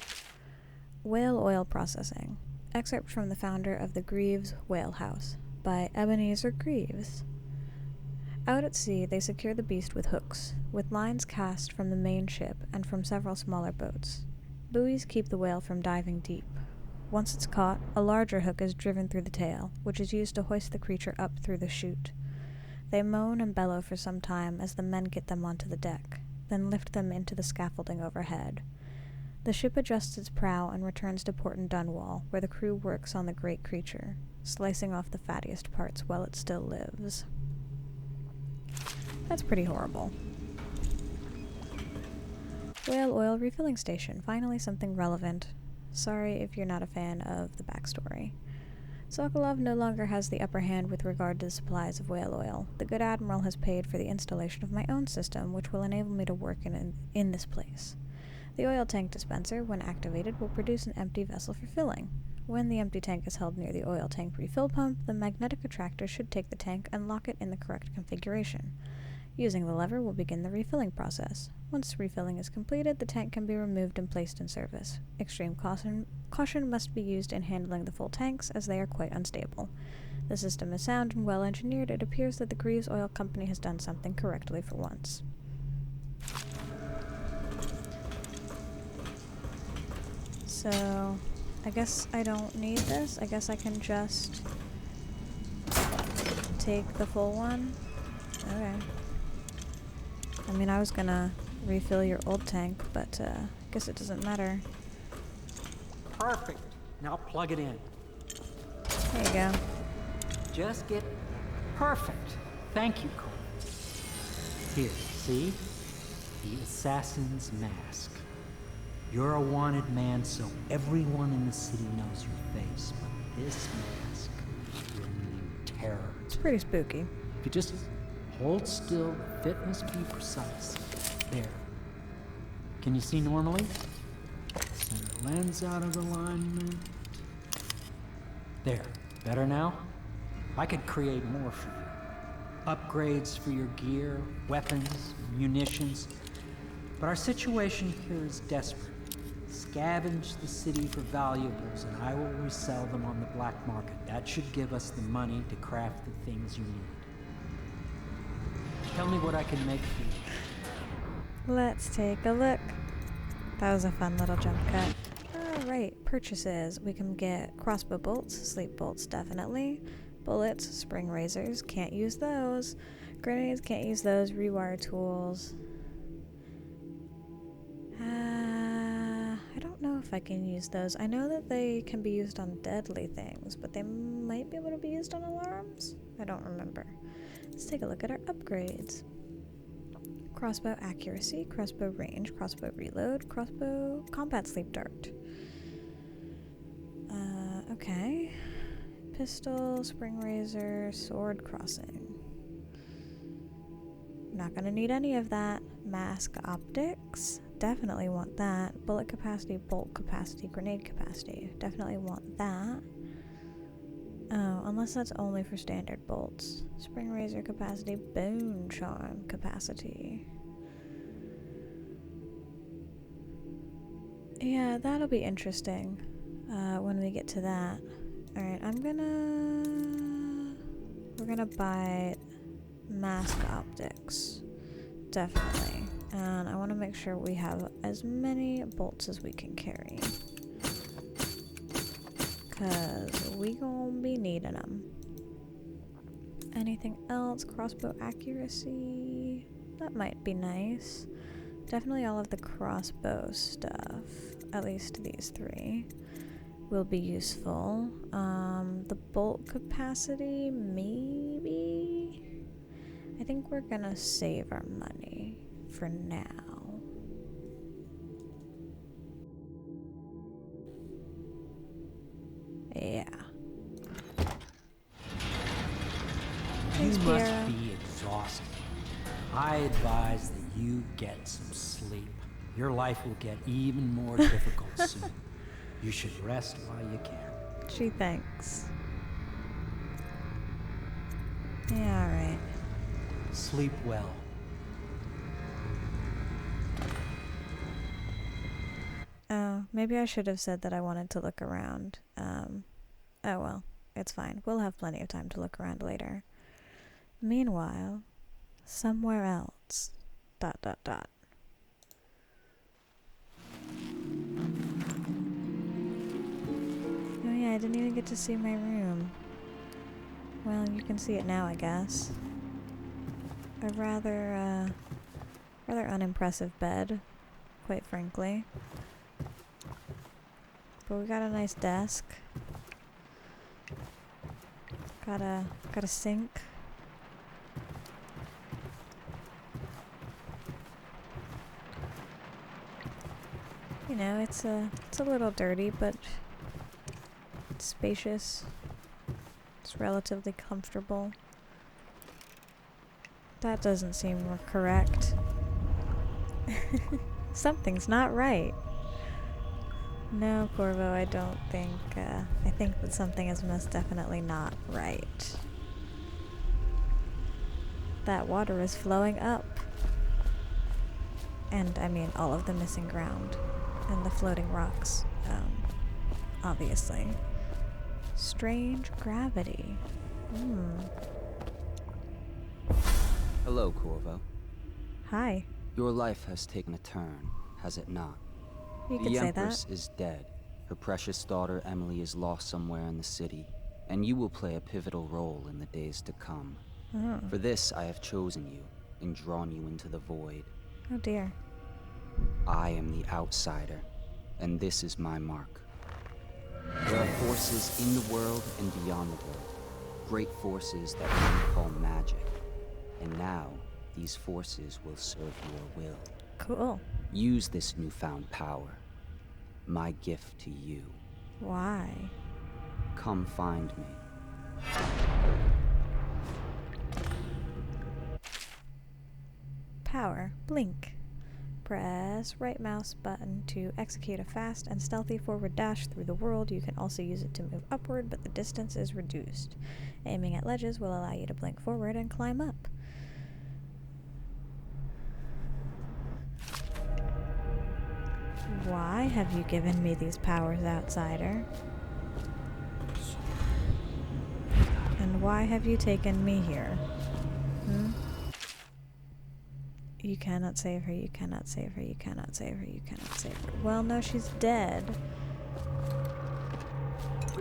Whale oil processing. Excerpt from the founder of the Greaves Whale House by Ebenezer Greaves. Out at sea, they secure the beast with hooks, with lines cast from the main ship and from several smaller boats. Buoys keep the whale from diving deep. Once it's caught, a larger hook is driven through the tail, which is used to hoist the creature up through the chute. They moan and bellow for some time as the men get them onto the deck, then lift them into the scaffolding overhead. The ship adjusts its prow and returns to Port and Dunwall, where the crew works on the great creature, slicing off the fattiest parts while it still lives. That's pretty horrible. Whale oil refilling station. Finally something relevant. Sorry if you're not a fan of the backstory. Sokolov no longer has the upper hand with regard to the supplies of whale oil. The good admiral has paid for the installation of my own system, which will enable me to work in this place. The oil tank dispenser, when activated, will produce an empty vessel for filling. When the empty tank is held near the oil tank refill pump, the magnetic attractor should take the tank and lock it in the correct configuration. Using the lever will begin the refilling process. Once refilling is completed, the tank can be removed and placed in service. Extreme caution must be used in handling the full tanks, as they are quite unstable. The system is sound and well engineered. It appears that the Greaves Oil Company has done something correctly for once. So, I guess I don't need this. I guess I can just take the full one. Okay. I mean, I was gonna refill your old tank, but I guess it doesn't matter. Perfect. Now plug it in. There you go. Just get perfect. Thank you, Cole. Here, see? The assassin's mask. You're a wanted man, so everyone in the city knows your face, but this mask will mean terror. It's pretty spooky. If you just hold still, the fit must be precise. There. Can you see normally? Center lens out of alignment. There. Better now? I could create more for you. Upgrades for your gear, weapons, munitions. But our situation here is desperate. Scavenge the city for valuables and I will resell them on the black market. That should give us the money to craft the things you need. Tell me what I can make for you. Let's take a look. That was a fun little jump cut. Alright, purchases. We can get crossbow bolts, sleep bolts definitely. Bullets, spring razors, can't use those. Grenades, can't use those. Rewire tools. I don't know if I can use those. I know that they can be used on deadly things, but they might be able to be used on alarms? I don't remember. Let's take a look at our upgrades. Crossbow accuracy, crossbow range, crossbow reload, crossbow combat sleep dart. Okay. Pistol, spring razor, sword crossing. Not gonna need any of that. Mask optics. Definitely want that. Bullet capacity, bolt capacity, grenade capacity. Definitely want that. Oh, unless that's only for standard bolts. Spring razor capacity, bone charm capacity. Yeah, that'll be interesting when we get to that. Alright, we're gonna buy mask optics. Definitely. And I want to make sure we have as many bolts as we can carry. Because we gonna be needing them. Anything else? Crossbow accuracy? That might be nice. Definitely all of the crossbow stuff. At least these three. Will be useful. The bolt capacity, maybe? I think we're gonna save our money for now. Yeah. Thanks, You Piero. must be exhausted. I advise that you get some sleep. Your life will get even more difficult soon. You should rest while you can. Gee, thanks. Yeah, alright. Sleep well. Oh, maybe I should have said that I wanted to look around. Oh well, it's fine. We'll have plenty of time to look around later. Meanwhile, somewhere else. ... Oh yeah, I didn't even get to see my room. Well, you can see it now, I guess. A rather unimpressive bed, quite frankly. But we got a nice desk. Got a sink. You know, it's a little dirty, but it's spacious. It's relatively comfortable. That doesn't seem correct. Something's not right. No, Corvo, I don't think, I think that something is most definitely not right. That water is flowing up. And, I mean, all of the missing ground. And the floating rocks, obviously. Strange gravity. Hello, Corvo. Hi. Your life has taken a turn, has it not? You could The say Empress that. is dead. Her precious daughter Emily is lost somewhere in the city, and you will play a pivotal role in the days to come. For this, I have chosen you and drawn you into the void. Oh dear. I am the outsider, and this is my mark. There are forces in the world and beyond the world, great forces that we call magic. And now, these forces will serve your will. Cool. Use this newfound power, my gift to you. Why? Come find me. Power. Blink. Press right mouse button to execute a fast and stealthy forward dash through the world. You can also use it to move upward, but the distance is reduced. Aiming at ledges will allow you to blink forward and climb up. Why have you given me these powers, outsider? And why have you taken me here? You cannot save her, you cannot save her, you cannot save her, you cannot save her. Well, no, she's dead.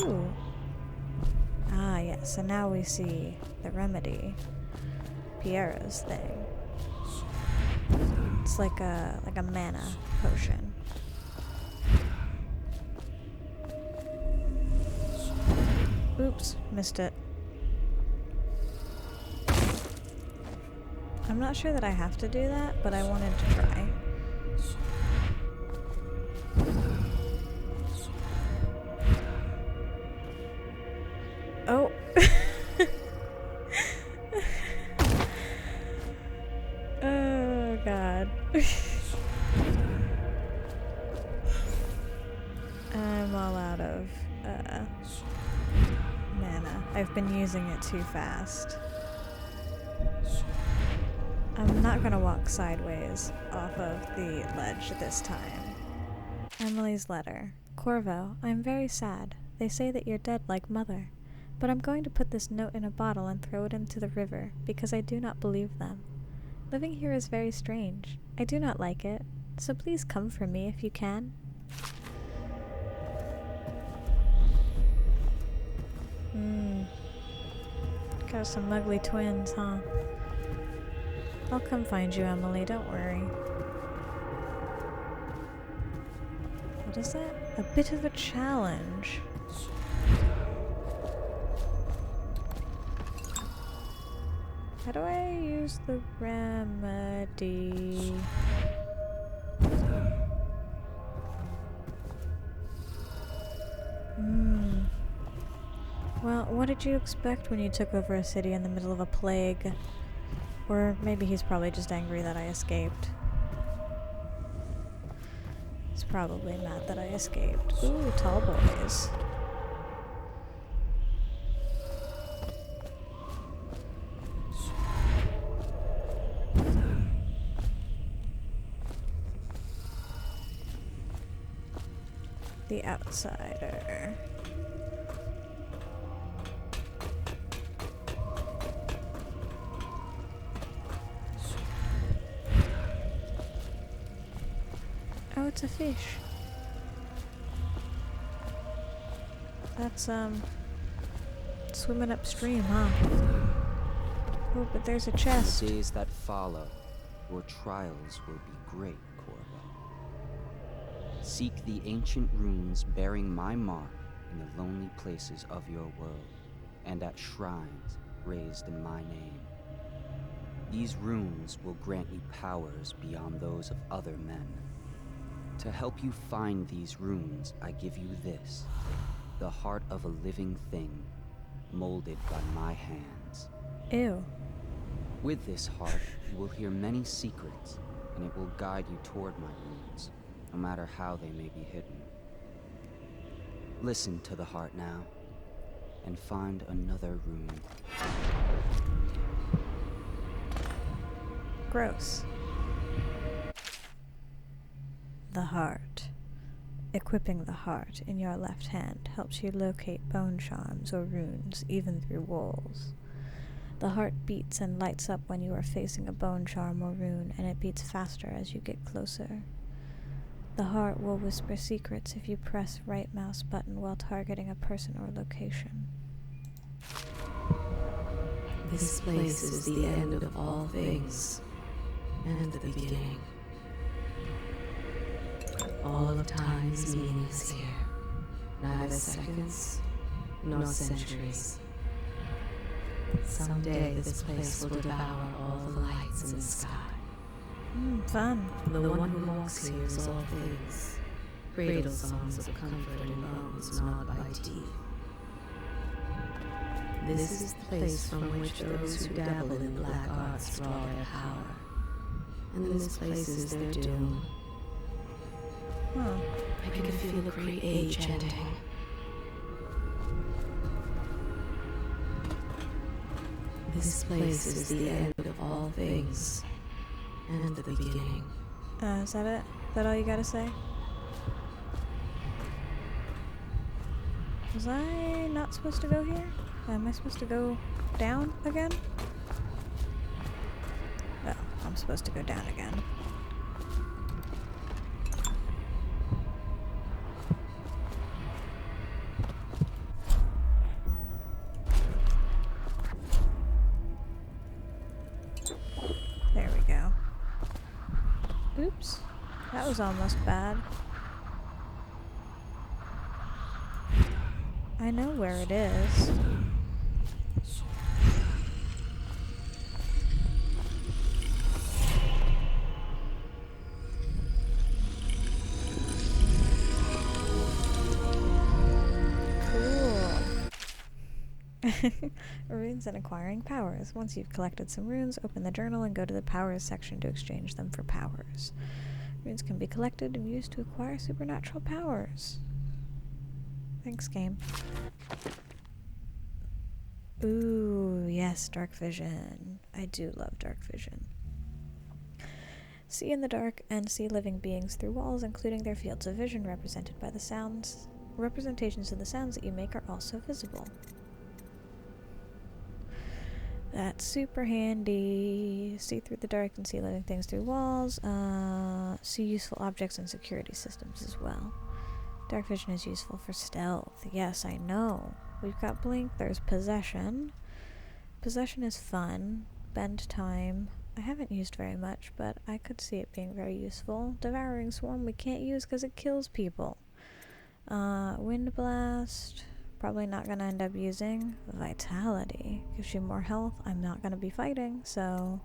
Ooh. Ah, yes, so now we see the remedy. Piero's thing. It's like a mana potion. Oops, missed it. I'm not sure that I have to do that, but I wanted to try. Oh. Oh, God. I'm all out of mana. I've been using it too fast. I'm not gonna walk sideways off of the ledge this time. Emily's letter. Corvo, I am very sad. They say that you're dead like Mother. But I'm going to put this note in a bottle and throw it into the river, because I do not believe them. Living here is very strange. I do not like it, so please come for me if you can. Got some ugly twins, huh? I'll come find you, Emily, don't worry. What is that? A bit of a challenge. How do I use the remedy? Well, what did you expect when you took over a city in the middle of a plague? Or maybe he's probably just angry that I escaped. He's probably mad that I escaped. Ooh, tall boys. The outsider. Oh, it's a fish. That's, swimming upstream, huh? Oh, but there's a chest. In the days that follow, your trials will be great, Corvo. Seek the ancient runes bearing my mark in the lonely places of your world, and at shrines raised in my name. These runes will grant you powers beyond those of other men. To help you find these runes, I give you this, the heart of a living thing, molded by my hands. Ew. With this heart, you will hear many secrets, and it will guide you toward my runes, no matter how they may be hidden. Listen to the heart now, and find another rune. Gross. The heart. Equipping the heart in your left hand helps you locate bone charms or runes, even through walls. The heart beats and lights up when you are facing a bone charm or rune, and it beats faster as you get closer. The heart will whisper secrets if you press right mouse button while targeting a person or location. This place is the end of all things, and the beginning. All of time's meaning is here. Neither seconds, nor centuries. Someday this place will devour all the lights in the sky. Fun. The one who walks here is all things. Cradle songs of comfort and bones gnawed by teeth. This is the place from which those who dabble in black arts draw their power. and this place is their doom. Huh. I can feel a great age ending. This place is the end of all things, and the beginning. Is that it? Is that all you gotta say? Was I not supposed to go here? Am I supposed to go down again? Well, I'm supposed to go down again. There we go. Oops. That was almost bad. I know where it is. Cool. Runes and acquiring powers. Once you've collected some runes, open the journal and go to the powers section to exchange them for powers. Runes can be collected and used to acquire supernatural powers. Thanks, game. Ooh, yes, dark vision. I do love dark vision. See in the dark and see living beings through walls, including their fields of vision represented by the sounds. Representations of the sounds that you make are also visible. That's super handy. See through the dark and see living things through walls. See useful objects and security systems as well. Dark vision is useful for stealth. Yes, I know. We've got blink. There's possession. Possession is fun. Bend time. I haven't used very much, but I could see it being very useful. Devouring swarm we can't use because it kills people. Wind blast. Probably not going to end up using. Vitality. Gives you more health. I'm not going to be fighting, so...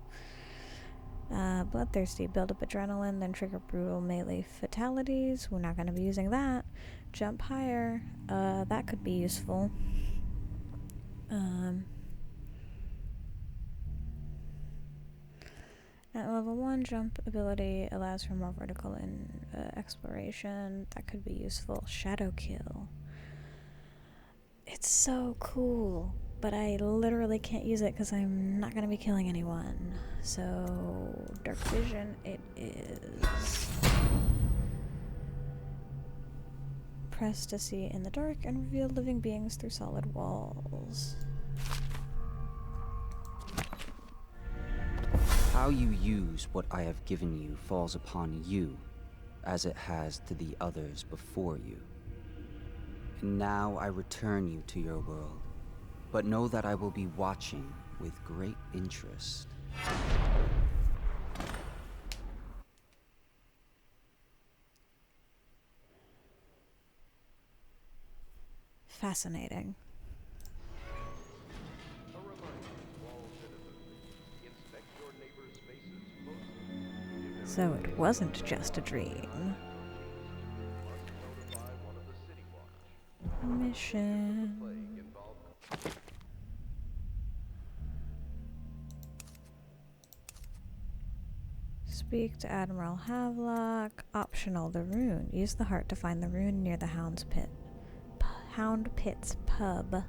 Bloodthirsty. Build up adrenaline, then trigger brutal melee fatalities. We're not going to be using that. Jump higher. That could be useful. At level 1, jump ability allows for more vertical exploration. That could be useful. Shadow kill. It's so cool. But I literally can't use it because I'm not going to be killing anyone. So, dark vision it is. Press to see in the dark and reveal living beings through solid walls. How you use what I have given you falls upon you, as it has to the others before you. And now I return you to your world. But know that I will be watching with great interest. Fascinating. A reminder to all citizens, inspect your neighbors' faces closely. So it wasn't just a dream. Notify one of the city watch. Mission. Speak to Admiral Havelock. Optional, the rune. Use the heart to find the rune near the Hound Pit's pub.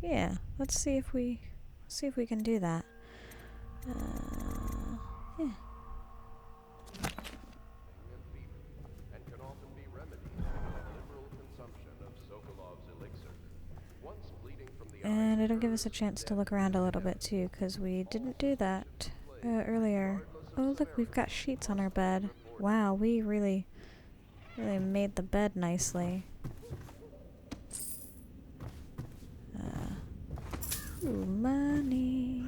Yeah, let's see if we can do that. Yeah. And can often be remedied by liberal consumption of Sokolov's elixir. Once bleeding from the And it'll give us a chance to look around a little bit too, because we didn't do that earlier. Oh look, we've got sheets on our bed. Wow, we really made the bed nicely. Ooh, money.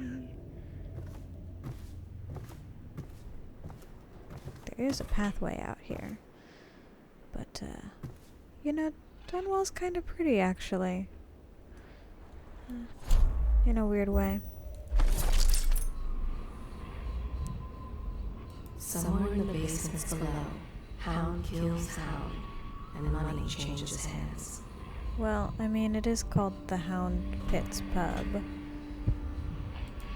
There is a pathway out here. But, you know, Dunwall's kind of pretty, actually. In a weird way. Somewhere in the basements below, Hound kills Hound, and money changes hands. Well, I mean, it is called the Hound Pits Pub.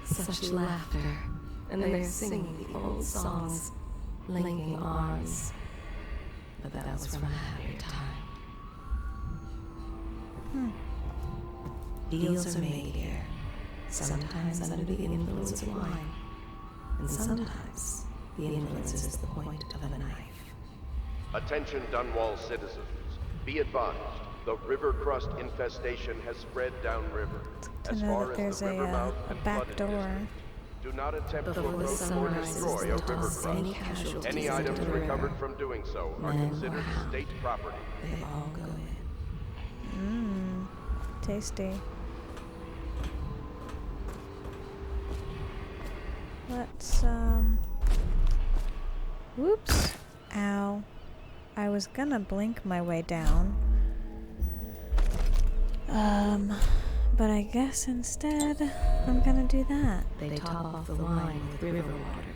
Such laughter, and they're singing the old songs, linking arms. But that was from a happier time. Deals are made here, sometimes under the influence of wine, and sometimes the influence is the point of a knife. Attention Dunwall citizens. Be advised, the river crust infestation has spread downriver. To As know far that as there's the river mouth a and back flooded door. districts. Do not attempt to Before the approach sun or rises, destroy a they'll river toss any crust. casualties Any into items the river. recovered from doing so are Men considered or hound. state property. They all go in. Tasty. Let's, whoops. Ow. I was gonna blink my way down. But I guess instead, I'm gonna do that. They top off the wine with river water,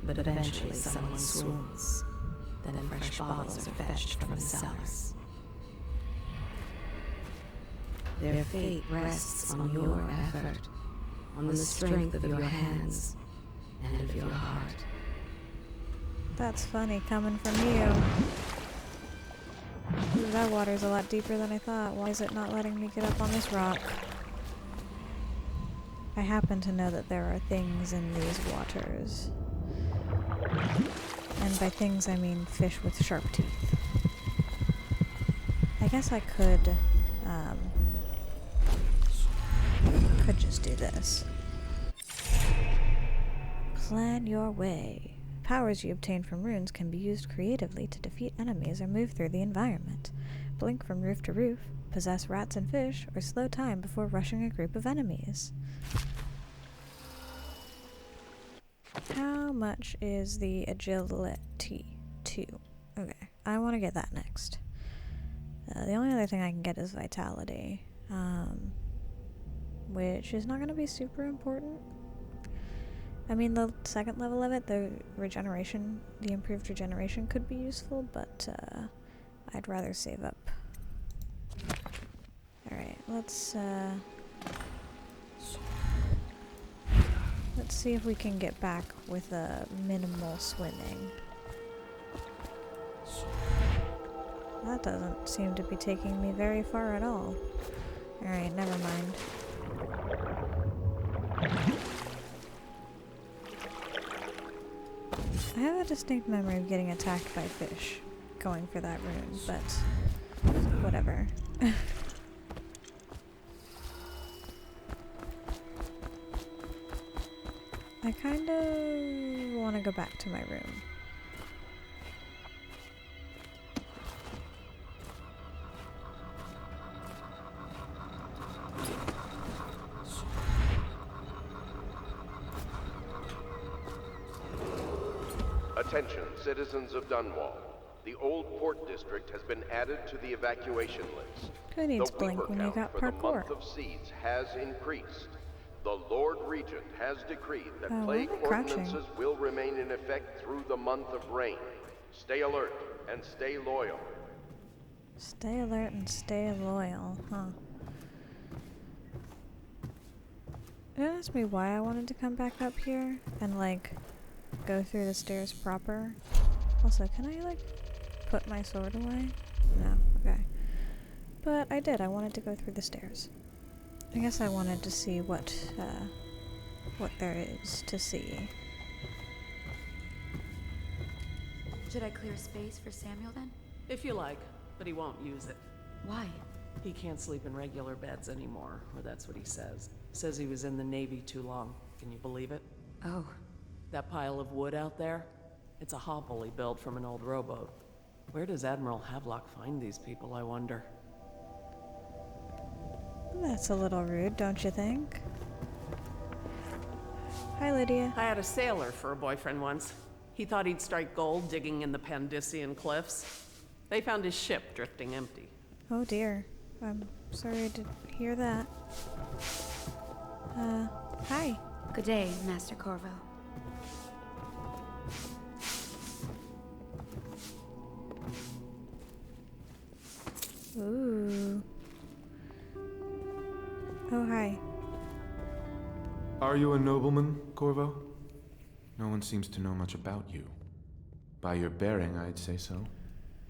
but eventually someone swoons. Then fresh bottles are fetched from the cellars. Their fate rests on your effort, on the strength of your hands and of your heart. That's funny coming from you. Ooh, that water's a lot deeper than I thought. Why is it not letting me get up on this rock? I happen to know that there are things in these waters. And by things I mean fish with sharp teeth. I guess I could just do this. Plan your way. Powers you obtain from runes can be used creatively to defeat enemies or move through the environment. Blink from roof to roof, possess rats and fish, or slow time before rushing a group of enemies. How much is the agility? 2. Okay, I want to get that next. The only other thing I can get is vitality, which is not going to be super important. I mean, the second level of it, the regeneration, the improved regeneration could be useful, but I'd rather save up. Alright, let's see if we can get back with a minimal swimming. That doesn't seem to be taking me very far at all. Alright, never mind. I have a distinct memory of getting attacked by fish going for that rune, but whatever. I kind of want to go back to my room. Attention, citizens of Dunwall. The old port district has been added to the evacuation list. Who needs The blink weeper when you count got for the parkour? month of seeds has increased. The Lord Regent has decreed that why plague am I crouching? ordinances will remain in effect through the month of rain. Stay alert and stay loyal. Stay alert and stay loyal, huh? It asked me why I wanted to come back up here and, like, go through the stairs proper. Also, can I, like, put my sword away? No, okay. But I did, I wanted to go through the stairs. I guess I wanted to see what there is to see. Should I clear space for Samuel then? If you like, but he won't use it. Why? He can't sleep in regular beds anymore, or that's what he says. Says he was in the Navy too long. Can you believe it? Oh. That pile of wood out there? It's a hovel he built from an old rowboat. Where does Admiral Havelock find these people, I wonder? That's a little rude, don't you think? Hi, Lydia. I had a sailor for a boyfriend once. He thought he'd strike gold digging in the Pandician cliffs. They found his ship drifting empty. Oh dear. I'm sorry to hear that. Hi. Good day, Master Corvo. Ooh. Are you a nobleman, Corvo? No one seems to know much about you. By your bearing, I'd say so.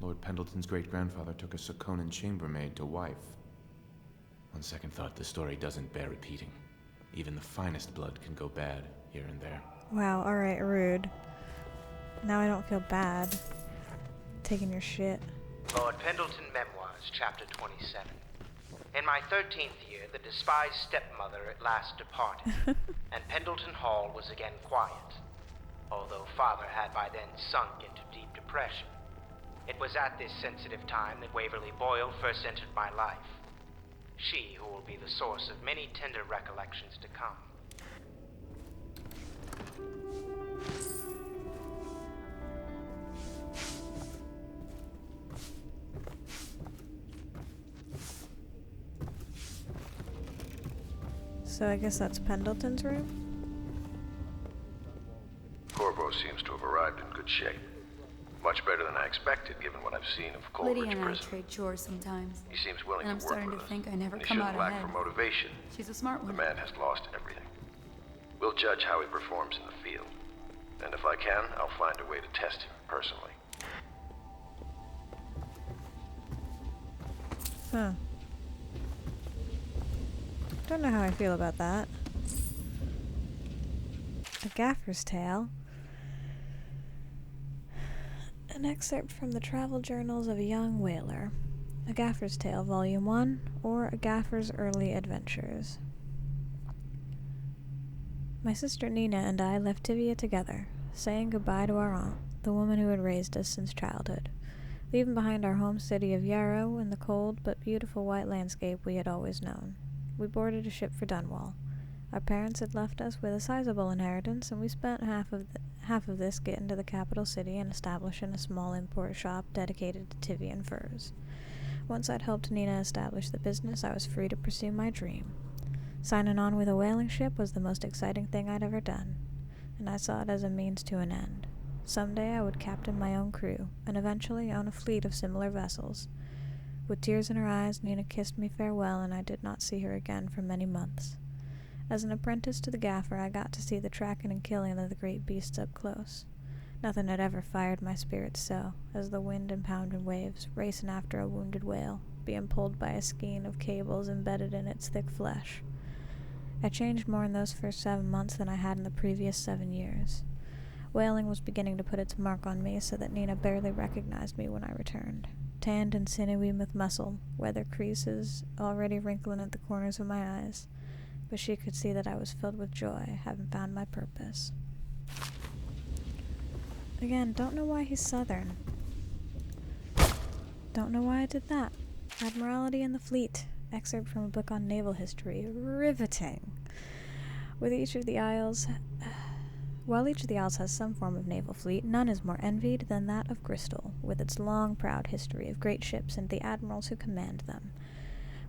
Lord Pendleton's great-grandfather took a Sokonan chambermaid to wife. On second thought, the story doesn't bear repeating. Even the finest blood can go bad here and there. Wow, alright, rude. Now I don't feel bad taking your shit. Lord Pendleton Memoirs, Chapter 27. In my 13th year, the despised stepmother at last departed, and Pendleton Hall was again quiet, although Father had by then sunk into deep depression. It was at this sensitive time that Waverly Boyle first entered my life. She who will be the source of many tender recollections to come. So I guess that's Pendleton's room? Corvo seems to have arrived in good shape. Much better than I expected, given what I've seen of Coldridge Lydia and I Prison. trade chores sometimes. He seems willing And I'm to work starting with to us. think I never And he come shouldn't out lack ahead. for motivation. She's a smart The one. man has lost everything. We'll judge how he performs in the field. And if I can, I'll find a way to test him personally. Huh. Don't know how I feel about that. A Gaffer's Tale. An excerpt from the travel journals of a young whaler. A Gaffer's Tale, Volume 1, or A Gaffer's Early Adventures. My sister Nina and I left Tivia together, saying goodbye to our aunt, the woman who had raised us since childhood, leaving behind our home city of Yarrow and the cold but beautiful white landscape we had always known. We boarded a ship for Dunwall. Our parents had left us with a sizable inheritance, and we spent half of this getting to the capital city and establishing a small import shop dedicated to Tivian furs. Once I'd helped Nina establish the business, I was free to pursue my dream. Signing on with a whaling ship was the most exciting thing I'd ever done, and I saw it as a means to an end. Someday I would captain my own crew, and eventually own a fleet of similar vessels. With tears in her eyes, Nina kissed me farewell, and I did not see her again for many months. As an apprentice to the gaffer, I got to see the tracking and killing of the great beasts up close. Nothing had ever fired my spirits so, as the wind and pounding waves, racing after a wounded whale, being pulled by a skein of cables embedded in its thick flesh. I changed more in those first 7 months than I had in the previous 7 years. Whaling was beginning to put its mark on me, so that Nina barely recognized me when I returned. Tanned and sinewy with muscle, weather creases already wrinkling at the corners of my eyes, but she could see that I was filled with joy, having found my purpose. Again, don't know why he's Southern. Don't know why I did that. Admiralty and the Fleet. Excerpt from a book on naval history. Riveting. While each of the isles has some form of naval fleet, none is more envied than that of Bristol, with its long, proud history of great ships and the admirals who command them.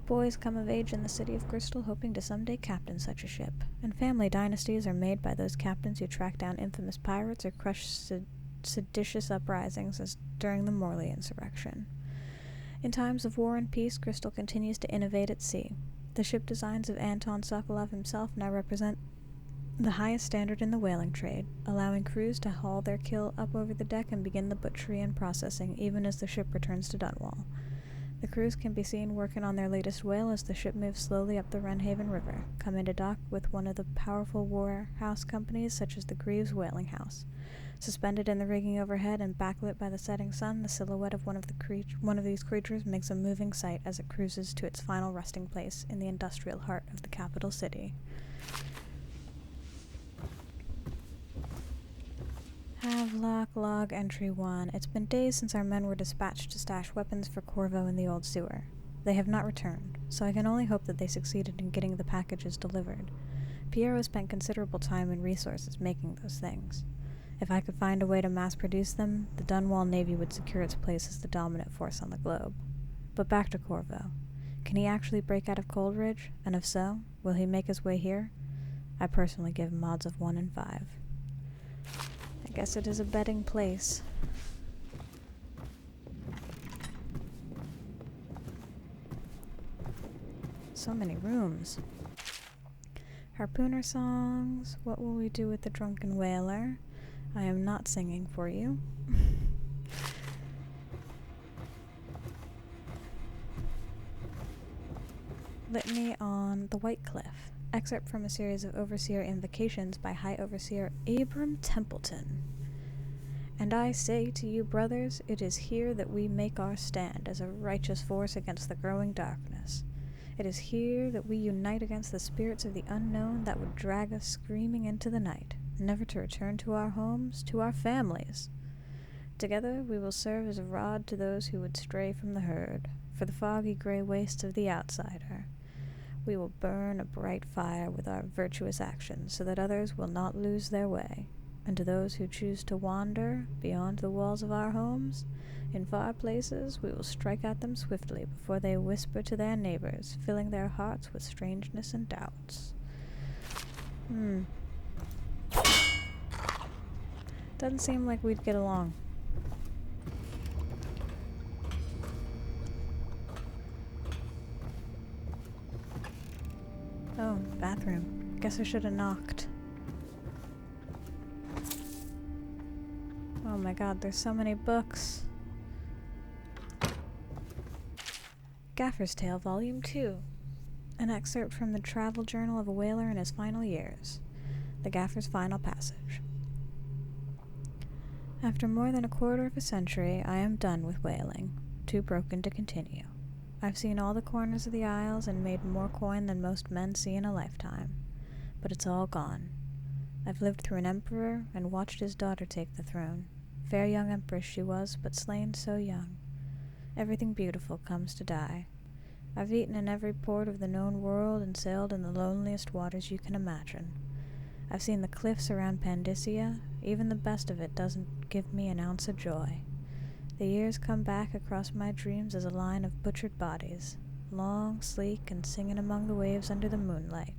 Boys come of age in the city of Bristol hoping to someday captain such a ship, and family dynasties are made by those captains who track down infamous pirates or crush seditious uprisings as during the Morley insurrection. In times of war and peace, Bristol continues to innovate at sea. The ship designs of Anton Sokolov himself now represent the highest standard in the whaling trade, allowing crews to haul their kill up over the deck and begin the butchery and processing even as the ship returns to Dunwall. The crews can be seen working on their latest whale as the ship moves slowly up the Wrenhaven River, coming to dock with one of the powerful warehouse companies such as the Greaves Whaling House. Suspended in the rigging overhead and backlit by the setting sun, the silhouette of one of these creatures makes a moving sight as it cruises to its final resting place in the industrial heart of the capital city. Havelock Log Entry 1. It's been days since our men were dispatched to stash weapons for Corvo in the old sewer. They have not returned, so I can only hope that they succeeded in getting the packages delivered. Piero spent considerable time and resources making those things. If I could find a way to mass-produce them, the Dunwall Navy would secure its place as the dominant force on the globe. But back to Corvo. Can he actually break out of Coldridge? And if so, will he make his way here? I personally give him odds of 1 in 5. I guess it is a betting place. So many rooms. Harpooner songs. What will we do with the drunken whaler? I am not singing for you. Litany on the White Cliff. Excerpt from a series of Overseer invocations by High Overseer Abram Templeton. And I say to you, brothers, it is here that we make our stand as a righteous force against the growing darkness. It is here that we unite against the spirits of the unknown that would drag us screaming into the night, never to return to our homes, to our families. Together we will serve as a rod to those who would stray from the herd, for the foggy gray wastes of the outsider. We will burn a bright fire with our virtuous actions so that others will not lose their way. And to those who choose to wander beyond the walls of our homes, in far places, we will strike at them swiftly before they whisper to their neighbors, filling their hearts with strangeness and doubts. Doesn't seem like we'd get along. Oh, bathroom. Guess I should have knocked. Oh my god, there's so many books. Gaffer's Tale, Volume 2. An excerpt from the travel journal of a whaler in his final years. The Gaffer's final passage. After more than a quarter of a century, I am done with whaling, too broken to continue. I've seen all the corners of the isles and made more coin than most men see in a lifetime. But it's all gone. I've lived through an emperor and watched his daughter take the throne. Fair young empress she was, but slain so young. Everything beautiful comes to die. I've eaten in every port of the known world and sailed in the loneliest waters you can imagine. I've seen the cliffs around Pandysia. Even the best of it doesn't give me an ounce of joy. The years come back across my dreams as a line of butchered bodies, long, sleek, and singing among the waves under the moonlight,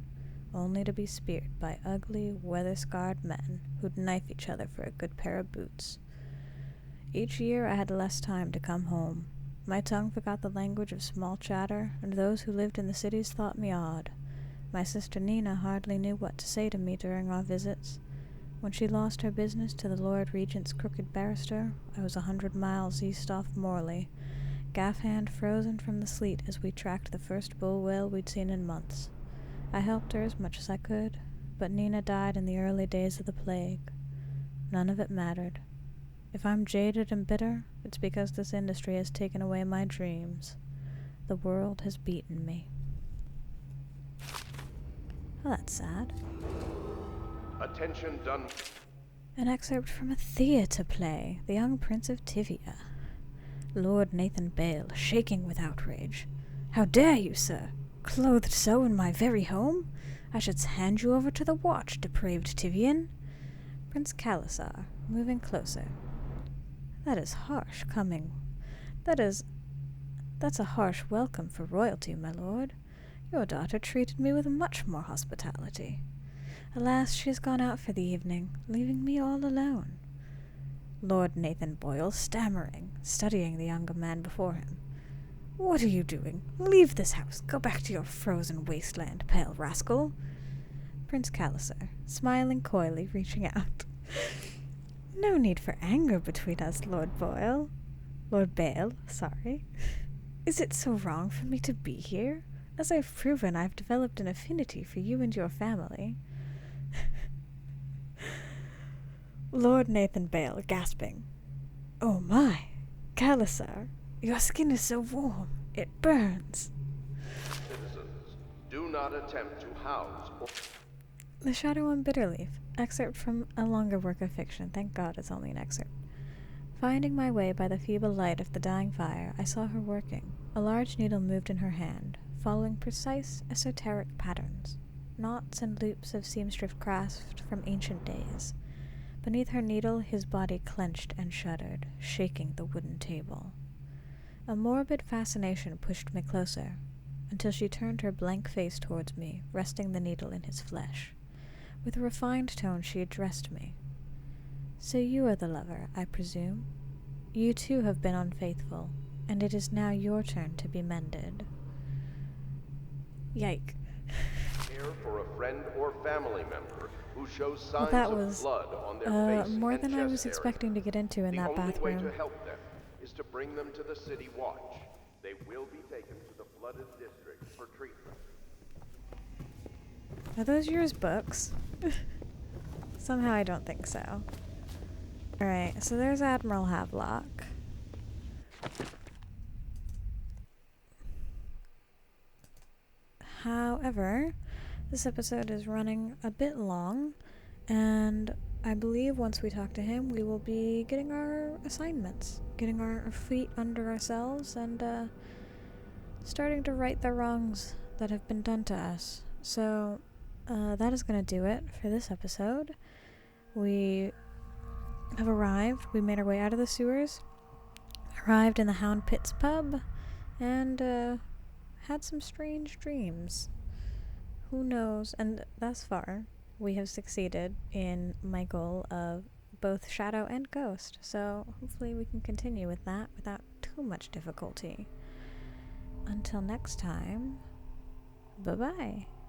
only to be speared by ugly, weather-scarred men who'd knife each other for a good pair of boots. Each year I had less time to come home. My tongue forgot the language of small chatter, and those who lived in the cities thought me odd. My sister Nina hardly knew what to say to me during our visits. When she lost her business to the Lord Regent's crooked barrister, I was 100 miles east off Morley, gaff hand frozen from the sleet as we tracked the first bull whale we'd seen in months. I helped her as much as I could, but Nina died in the early days of the plague. None of it mattered. If I'm jaded and bitter, it's because this industry has taken away my dreams. The world has beaten me. Oh, that's sad. Attention done. An excerpt from a theatre play, The Young Prince of Tivia. Lord Nathan Bale, shaking with outrage. How dare you, sir? Clothed so in my very home? I should hand you over to the watch, depraved Tivian. Prince Calasar, moving closer. That is harsh coming. That's a harsh welcome for royalty, my lord. Your daughter treated me with much more hospitality. Alas, she has gone out for the evening, leaving me all alone. Lord Nathan Boyle, stammering, studying the younger man before him. What are you doing? Leave this house. Go back to your frozen wasteland, pale rascal. Prince Calasar, smiling coyly, reaching out. No need for anger between us, Lord Boyle. Lord Bale, sorry. Is it so wrong for me to be here? As I've proven, I've developed an affinity for you and your family. Lord Nathan Bale, gasping. Oh my, Calasar, your skin is so warm, it burns. Citizens, do not attempt to house or... The Shadow on Bitterleaf, excerpt from a longer work of fiction. Thank God it's only an excerpt. Finding my way by the feeble light of the dying fire, I saw her working. A large needle moved in her hand, following precise, esoteric patterns, knots and loops of seamstress craft from ancient days. Beneath her needle, his body clenched and shuddered, shaking the wooden table. A morbid fascination pushed me closer, until she turned her blank face towards me, resting the needle in his flesh. With a refined tone, she addressed me. So you are the lover, I presume? You too have been unfaithful, and it is now your turn to be mended. Yike. care for a friend or family member who shows Well, signs that of was blood on their face more and than I chest was area. expecting to get into in that The only way bathroom. to help them is to bring them to the City Watch. They will be taken to the flooded district for treatment. Are those yours books? Somehow I don't think so. Alright, so there's Admiral Havelock. However, this episode is running a bit long, and I believe once we talk to him, we will be getting our assignments, getting our feet under ourselves, and starting to right the wrongs that have been done to us. So, that is going to do it for this episode. We have arrived, we made our way out of the sewers, arrived in the Hound Pits pub, and had some strange dreams. Who knows? And thus far, we have succeeded in my goal of both shadow and ghost, so hopefully we can continue with that without too much difficulty. Until next time, bye-bye.